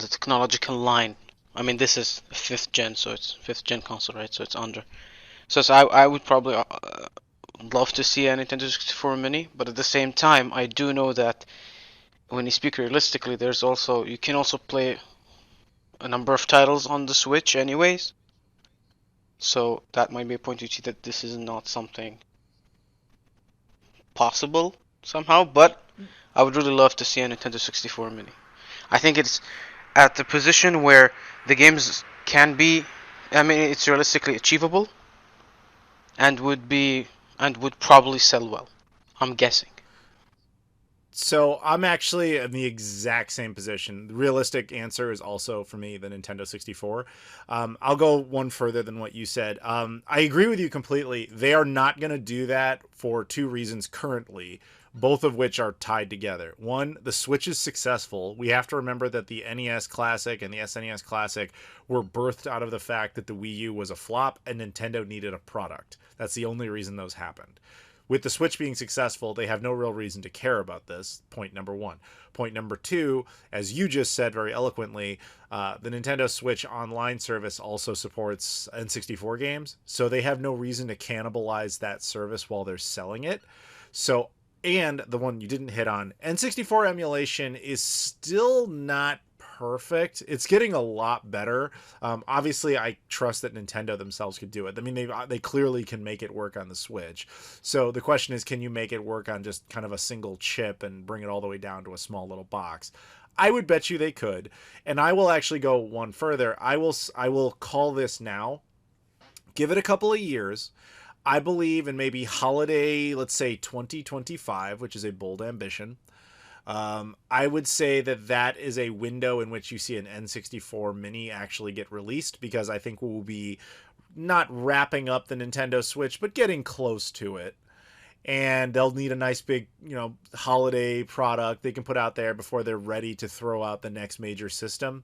F: technological line, I mean, this is 5th gen, so it's 5th gen console, right? So it's under. So I would probably love to see a Nintendo 64 Mini, but at the same time, I do know that when you speak realistically, you can also play a number of titles on the Switch, anyways. So that might be a point to see that this is not something possible somehow, but I would really love to see a Nintendo 64 Mini. I think it's at the position where the games can be, it's realistically achievable and would probably sell well. I'm guessing.
B: So I'm actually in the exact same position. The realistic answer is also for me the Nintendo 64. I'll go one further than what you said. I agree with you completely. They are not going to do that for 2 reasons currently, both of which are tied together. One, the Switch is successful. We have to remember that the NES Classic and the SNES Classic were birthed out of the fact that the Wii U was a flop and Nintendo needed a product. That's the only reason those happened. With the Switch being successful, they have no real reason to care about this. Point number 1. Point number 2, as you just said very eloquently, the Nintendo Switch online service also supports N64 games, so they have no reason to cannibalize that service while they're selling it. So, and the one you didn't hit on, N64 emulation is still not perfect. It's getting a lot better. Obviously, I trust that Nintendo themselves could do it. I mean, they clearly can make it work on the Switch. So the question is, can you make it work on just kind of a single chip and bring it all the way down to a small little box? I would bet you they could. And I will actually go one further. I will call this now Give it a couple of years. I believe in maybe holiday, let's say 2025, which is a bold ambition. I would say that is a window in which you see an N64 Mini actually get released, because I think we'll be not wrapping up the Nintendo Switch, but getting close to it. And they'll need a nice big, holiday product they can put out there before they're ready to throw out the next major system.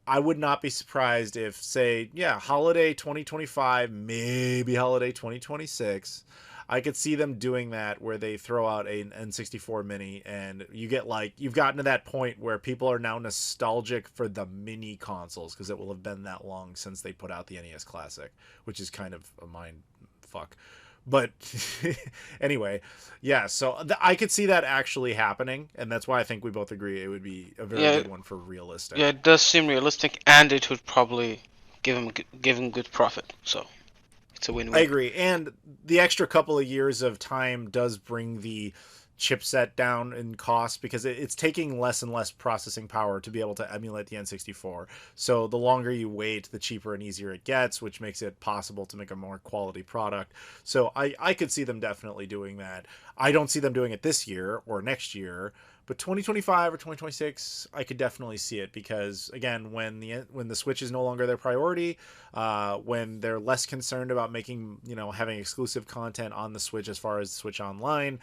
B: I would not be surprised if, say, holiday 2025, maybe holiday 2026. I could see them doing that, where they throw out an N64 Mini, and you get you've gotten to that point where people are now nostalgic for the mini consoles, because it will have been that long since they put out the NES Classic, which is kind of a mind fuck. But anyway, so I could see that actually happening, and that's why I think we both agree it would be a very good one for realistic.
F: Yeah, it does seem realistic, and it would probably give him good profit. So it's a win-win.
B: I agree, and the extra couple of years of time does bring the chipset down in cost, because it's taking less and less processing power to be able to emulate the N64. So the longer you wait, the cheaper and easier it gets, which makes it possible to make a more quality product. So I could see them definitely doing that. I don't see them doing it this year or next year, but 2025 or 2026, I could definitely see it, because again, when the Switch is no longer their priority, when they're less concerned about making, having exclusive content on the Switch as far as Switch Online,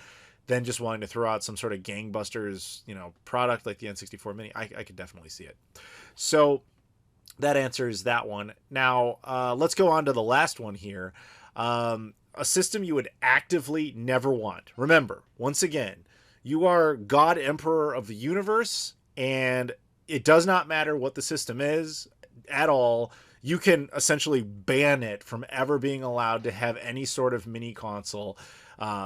B: than just wanting to throw out some sort of gangbusters, product like the N64 Mini, I could definitely see it. So that answers that one. Now, let's go on to the last one here. A system you would actively never want. Remember, once again, you are God Emperor of the universe, and it does not matter what the system is at all. You can essentially ban it from ever being allowed to have any sort of mini console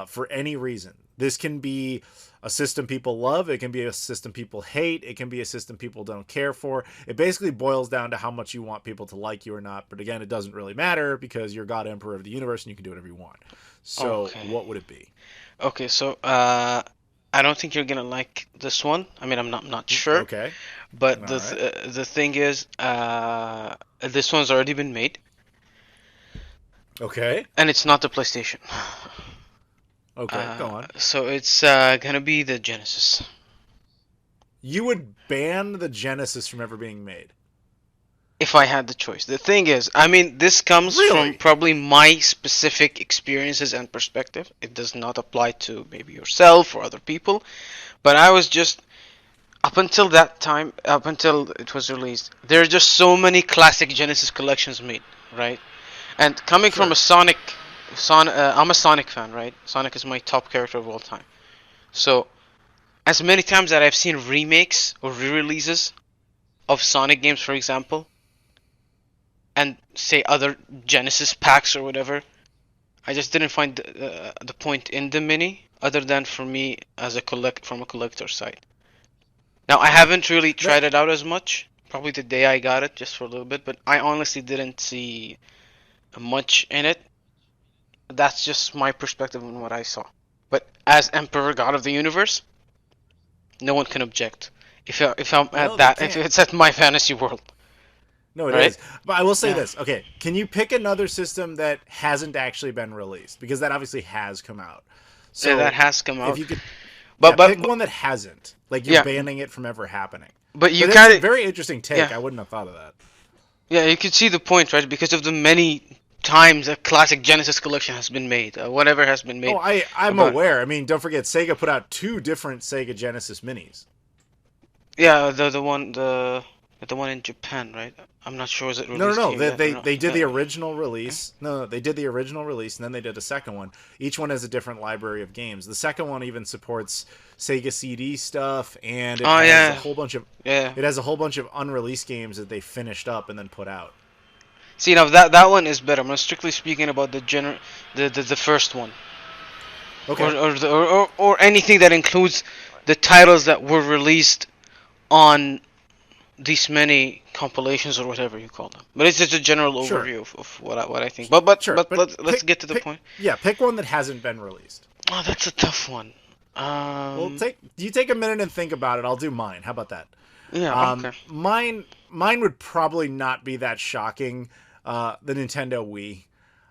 B: for any reason. This can be a system people love. It can be a system people hate. It can be a system people don't care for. It basically boils down to how much you want people to like you or not. But again, it doesn't really matter, because you're God Emperor of the universe and you can do whatever you want. So What would it be?
F: Okay, so I don't think you're gonna like this one. I mean, I'm not sure.
B: Okay.
F: But the thing is, this one's already been made.
B: Okay.
F: And it's not the PlayStation.
B: Okay, go on.
F: So it's gonna be the Genesis.
B: You would ban the Genesis from ever being made?
F: If I had the choice. The thing is, I mean, this comes from probably my specific experiences and perspective. It does not apply to maybe yourself or other people. But I was just, up until that time, up until it was released, there are just so many classic Genesis collections made, right? And coming from I'm a Sonic fan, right? Sonic is my top character of all time. So, as many times that I've seen remakes or re-releases of Sonic games, for example, and say other Genesis packs or whatever, I just didn't find the point in the Mini, other than for me as from a collector's side. Now, I haven't really tried it out as much, probably the day I got it, just for a little bit, but I honestly didn't see much in it. That's just my perspective on what I saw. But as Emperor God of the Universe, no one can object. If it's at my fantasy world.
B: No, it is. But I will say this. Okay, can you pick another system that hasn't actually been released? Because that obviously has come out. So
F: that has come out.
B: If you could,
F: but
B: pick one that hasn't. Like you're banning it from ever happening.
F: But you
B: kind of very interesting take.
F: Yeah.
B: I wouldn't have thought of that.
F: Yeah, you can see the point, right? Because of the many times a classic Genesis collection has been made, whatever has been made.
B: Oh, I'm aware. I mean, don't forget, Sega put out 2 different Sega Genesis minis.
F: Yeah, the one in Japan, right? I'm not sure, is it released
B: No.
F: here yet?
B: They did the original release. No, they did the original release, and then they did a second one. Each one has a different library of games. The second one even supports Sega CD stuff, and it has a whole bunch of it has a whole bunch of unreleased games that they finished up and then put out.
F: See, now that one is better. I'm strictly speaking about the first one.
B: Okay.
F: Or anything that includes the titles that were released on these many compilations or whatever you call them. But it's just a general overview of what I think. But let's get to the point.
B: Yeah, pick one that hasn't been released.
F: Oh, that's a tough one.
B: Well, you take a minute and think about it. I'll do mine. How about that?
F: Yeah. Okay.
B: Mine would probably not be that shocking. The Nintendo Wii.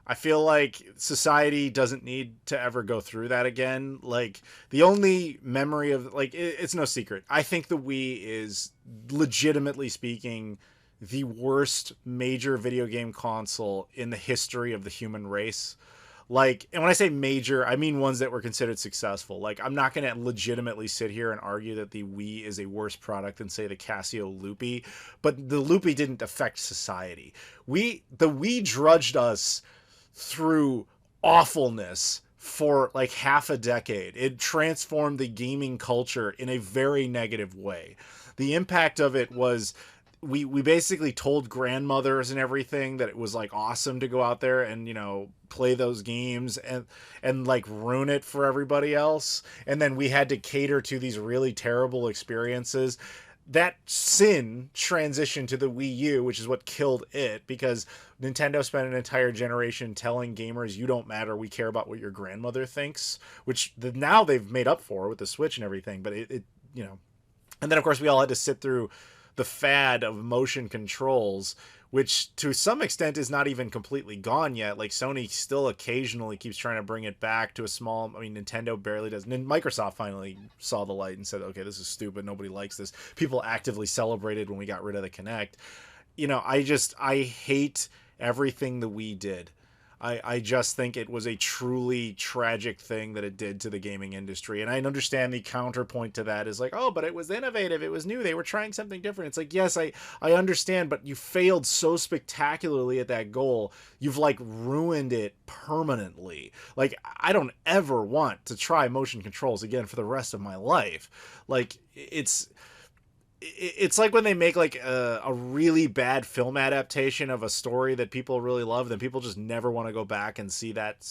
B: I feel like society doesn't need to ever go through that again. Like, the only memory of, like, it's no secret. I think the Wii is, legitimately speaking, the worst major video game console in the history of the human race. Like, and when I say major, I mean ones that were considered successful. Like, I'm not going to legitimately sit here and argue that the Wii is a worse product than, say, the Casio Loopy, but the Loopy didn't affect society. The Wii drudged us through awfulness for like half a decade. It transformed the gaming culture in a very negative way. The impact of it was we basically told grandmothers and everything that it was like awesome to go out there and, you know, play those games and like ruin it for everybody else. And then we had to cater to these really terrible experiences. That sin transitioned to the Wii U, which is what killed it, because Nintendo spent an entire generation telling gamers, you don't matter, we care about what your grandmother thinks, which now they've made up for with the Switch and everything. But it you know, and then of course we all had to sit through the fad of motion controls, which to some extent is not even completely gone yet. Like, Sony still occasionally keeps trying to bring it back to a small, I mean, Nintendo barely does. And Microsoft finally saw the light and said, okay, this is stupid. Nobody likes this. People actively celebrated when we got rid of the Kinect. You know, I hate everything the Wii did. I just think it was a truly tragic thing that it did to the gaming industry. And I understand the counterpoint to that is like, oh, but it was innovative. It was new. They were trying something different. It's like, yes, I understand, but you failed so spectacularly at that goal. You've like ruined it permanently. Like, I don't ever want to try motion controls again for the rest of my life. Like, it's like when they make like a really bad film adaptation of a story that people really love, then people just never want to go back and see that,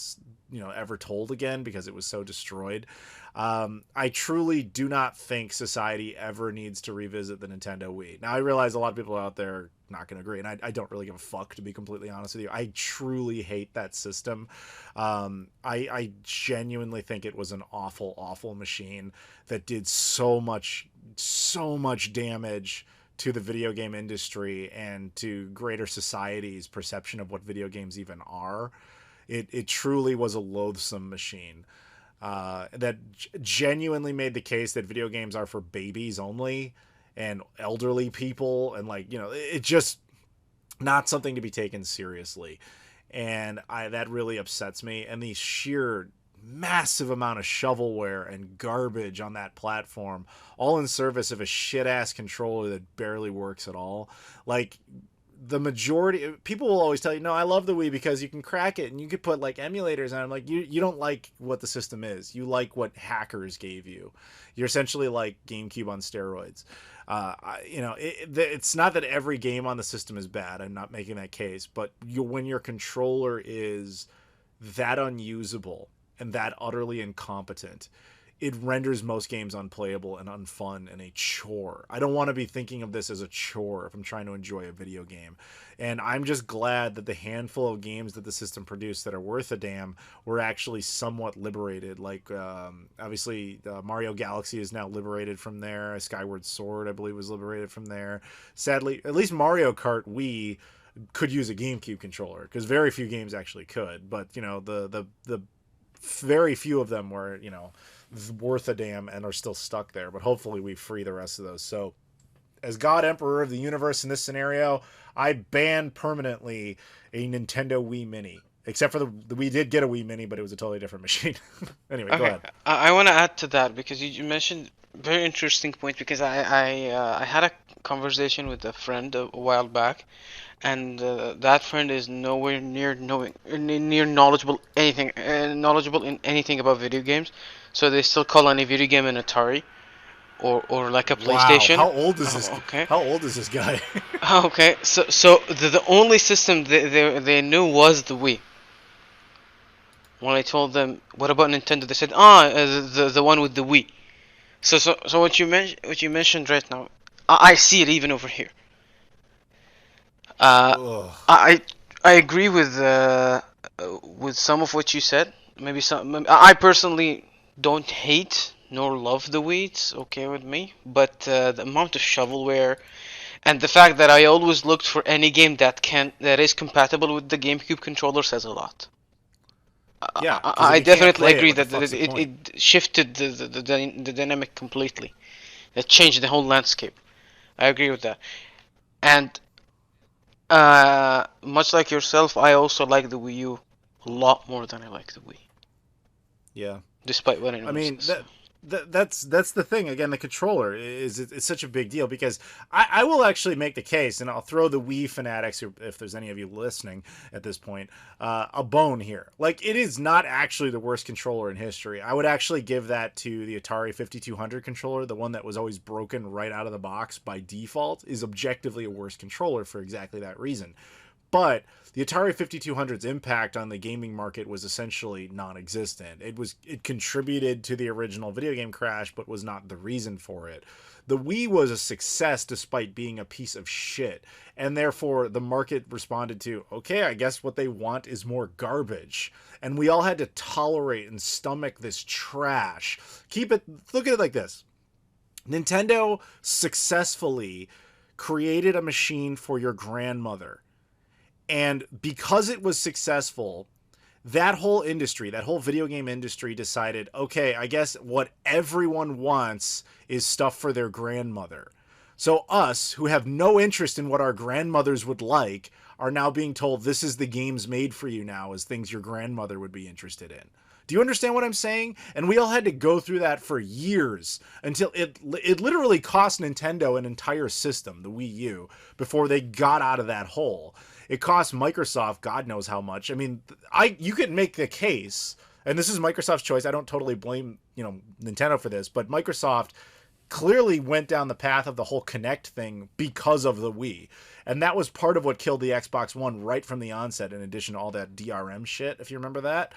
B: you know, ever told again because it was so destroyed. I truly do not think society ever needs to revisit the Nintendo Wii. Now, I realize a lot of people out there are not going to agree, and I don't really give a fuck, to be completely honest with you. I truly hate that system. I genuinely think it was an awful, awful machine that did so much damage to the video game industry and to greater society's perception of what video games even are. It truly was a loathsome machine that genuinely made the case that video games are for babies only and elderly people, and like, you know, it just not something to be taken seriously. And that really upsets me. And the sheer massive amount of shovelware and garbage on that platform, all in service of a shit-ass controller that barely works at all. Like, the majority people will always tell you, no, I love the Wii because you can crack it and you could put like emulators on. I'm like, you don't like what the system is. You like what hackers gave you. You're essentially like GameCube on steroids. You know, it's not that every game on the system is bad. I'm not making that case, but when your controller is that unusable and that utterly incompetent, it renders most games unplayable and unfun and a chore. I don't want to be thinking of this as a chore if I'm trying to enjoy a video game. And I'm just glad that the handful of games that the system produced that are worth a damn were actually somewhat liberated. Like, obviously, Mario Galaxy is now liberated from there. Skyward Sword, I believe, was liberated from there. Sadly, at least Mario Kart Wii could use a GameCube controller, because very few games actually could. But, you know, the very few of them were, you know, worth a damn and are still stuck there. But hopefully we free the rest of those. So, as God Emperor of the universe in this scenario, I ban permanently a Nintendo Wii Mini. Except for we did get a Wii Mini, but it was a totally different machine. Anyway,
F: Okay,
B: go ahead.
F: I want to add to that because you mentioned a very interesting point, because I had a conversation with a friend a while back, and that friend is nowhere near knowledgeable in anything about video games. So they still call any video game an Atari or like a PlayStation.
B: Wow, how old is this?
F: Okay.
B: How old is this guy?
F: Okay, so the only system they knew was the Wii. When I told them, what about Nintendo, they said, the one with the Wii. So what you mentioned right now, I see it even over here. I agree with some of what you said. Maybe some. I personally don't hate nor love the Wii. It's okay with me. But the amount of shovelware And the fact that I always looked for any game that is compatible with the GameCube controller says a lot.
B: Yeah,
F: I definitely agree that
B: it
F: it shifted the dynamic completely. It changed the whole landscape. I agree with that. And much like yourself, I also like the Wii U a lot more than I like the Wii.
B: Yeah.
F: Despite what anyone says.
B: That's the thing. Again, the controller it's such a big deal because I will actually make the case, and I'll throw the Wii fanatics, if there's any of you listening at this point, a bone here. Like, it is not actually the worst controller in history. I would actually give that to the Atari 5200 controller, the one that was always broken right out of the box by default, is objectively a worse controller for exactly that reason. But the Atari 5200's impact on the gaming market was essentially non-existent. It contributed to the original video game crash, but was not the reason for it. The Wii was a success despite being a piece of shit, and therefore the market responded to, okay, I guess what they want is more garbage. And we all had to tolerate and stomach this trash. Look at it like this. Nintendo successfully created a machine for your grandmother. And because it was successful, that whole industry, that whole video game industry decided, okay, I guess what everyone wants is stuff for their grandmother. So us, who have no interest in what our grandmothers would like, are now being told this is the games made for you now as things your grandmother would be interested in. Do you understand what I'm saying? And we all had to go through that for years until it literally cost Nintendo an entire system, the Wii U, before they got out of that hole. It cost Microsoft God knows how much. I mean, you could make the case, and this is Microsoft's choice. I don't totally blame, Nintendo for this, but Microsoft clearly went down the path of the whole Kinect thing because of the Wii. And that was part of what killed the Xbox One right from the onset, in addition to all that DRM shit, if you remember that.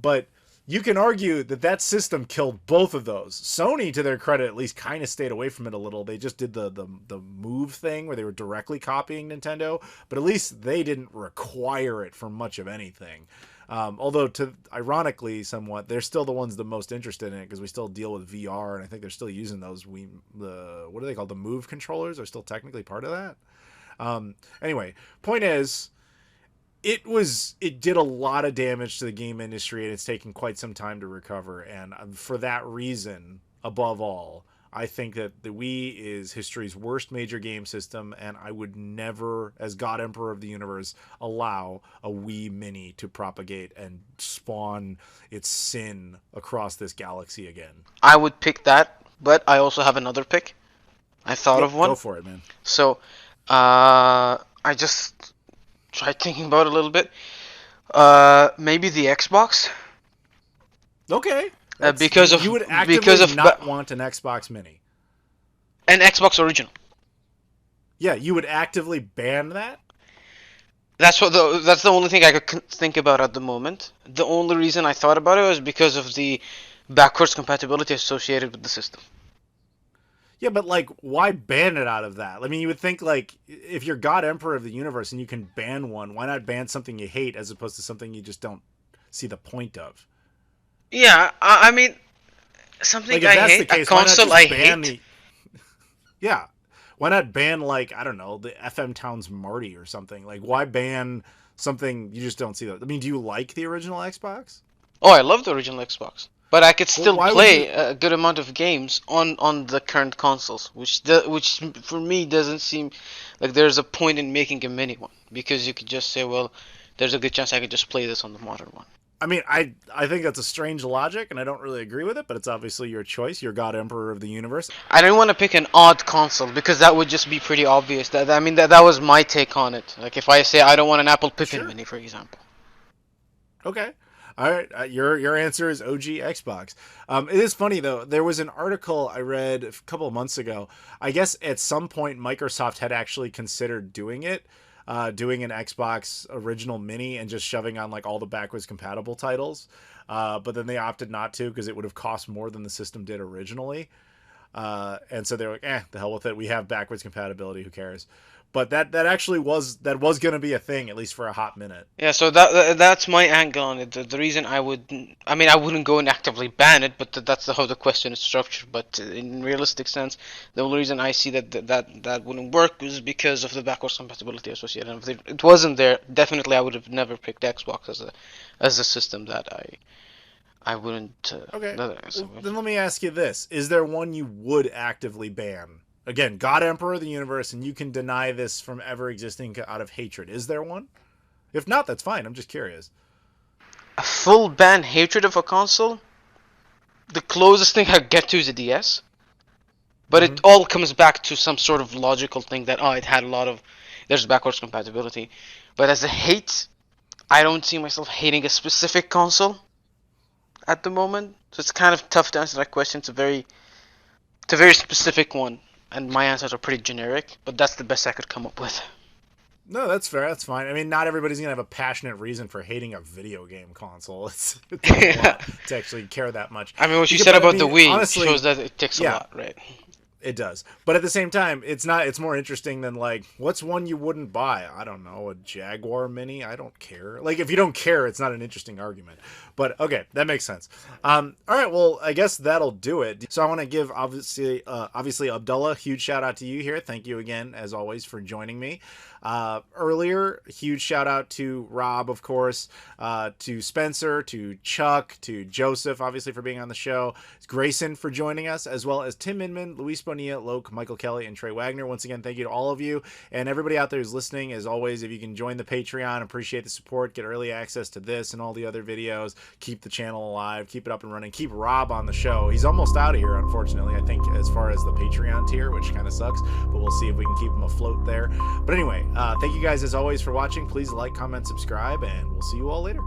B: But you can argue that system killed both of those. Sony, to their credit, at least kind of stayed away from it a little. They just did the Move thing where they were directly copying Nintendo, but at least they didn't require it for much of anything. Although, ironically, somewhat, they're still the ones the most interested in it because we still deal with VR, and I think they're still using those what are they called? The Move controllers are still technically part of that. Anyway, point is, it did a lot of damage to the game industry, and it's taken quite some time to recover. And for that reason, above all, I think that the Wii is history's worst major game system, and I would never, as God Emperor of the Universe, allow a Wii Mini to propagate and spawn its sin across this galaxy again.
F: I would pick that, but I also have another pick. I thought of one.
B: Go for it, man.
F: So, I just tried thinking about it a little bit. Maybe the Xbox.
B: Okay.
F: You
B: would actively not want an Xbox Mini.
F: An Xbox original.
B: Yeah, you would actively ban that?
F: That's the only thing I could think about at the moment. The only reason I thought about it was because of the backwards compatibility associated with the system.
B: Yeah, but why ban it out of that? I mean, you would think if you're God Emperor of the Universe and you can ban one, why not ban something you hate as opposed to something you just don't see the point of?
F: Yeah, I mean, something I hate, a console I hate.
B: Yeah, why not ban I don't know, the FM Towns Marty or something? Why ban something you just don't see? I mean, do you like the original Xbox?
F: Oh, I love the original Xbox. But I could still play a good amount of games on the current consoles, which for me doesn't seem like there's a point in making a mini one, because you could just say, well, there's a good chance I could just play this on the modern one.
B: I mean, I think that's a strange logic, and I don't really agree with it, but it's obviously your choice. You're God Emperor of the Universe.
F: I didn't want to pick an odd console, because that would just be pretty obvious. That was my take on it. Like, if I say I don't want an Apple Pippin Mini, for example.
B: Okay. All right, your answer is OG Xbox. It is funny, though. There was an article I read a couple of months ago. I guess at some point Microsoft had actually considered doing it, doing an Xbox original Mini and just shoving on all the backwards compatible titles. But then they opted not to because it would have cost more than the system did originally. And so they're like, the hell with it. We have backwards compatibility. Who cares? But that actually was going to be a thing, at least for a hot minute.
F: Yeah, so that's my angle on it. The reason I wouldn't go and actively ban it, but that's how the question is structured. But in realistic sense, the only reason I see that wouldn't work is because of the backwards compatibility associated. If it wasn't there, definitely I would have never picked Xbox as a system that I wouldn't.
B: Okay. Then let me ask you this: is there one you would actively ban? Again, God Emperor of the Universe, and you can deny this from ever existing out of hatred. Is there one? If not, that's fine. I'm just curious.
F: A full ban hatred of a console? The closest thing I get to is a DS. But it all comes back to some sort of logical thing that, it had there's backwards compatibility. But as a hate, I don't see myself hating a specific console at the moment. So it's kind of tough to answer that question. It's a very specific one. And my answers are pretty generic, but that's the best I could come up with.
B: No, that's fair. That's fine. I mean, not everybody's going to have a passionate reason for hating a video game console. It's a lot to actually care that much.
F: I mean, what you said about the Wii honestly, shows that it takes a lot, right?
B: It does. But at the same time, it's more interesting than, like, what's one you wouldn't buy? I don't know, a Jaguar Mini? I don't care. Like, if you don't care, it's not an interesting argument. But, okay, that makes sense. All right, well, I guess that'll do it. So I want to give, obviously, Abdullah, huge shout out to you here. Thank you again, as always, for joining me. Earlier, huge shout out to Rob, of course, to Spencer, to Chuck, to Joseph, obviously, for being on the show, Grayson for joining us, as well as Tim Inman, Luis Bonilla, Loke, Michael Kelly, and Trey Wagner. Once again, thank you to all of you, and everybody out there who's listening. As always, if you can join the Patreon, appreciate the support, get early access to this and all the other videos, keep the channel alive, keep it up and running, keep Rob on the show. He's almost out of here, unfortunately, I think, as far as the Patreon tier, which kind of sucks, but we'll see if we can keep him afloat there. But anyway, thank you guys as always for watching. Please like, comment, subscribe, and we'll see you all later.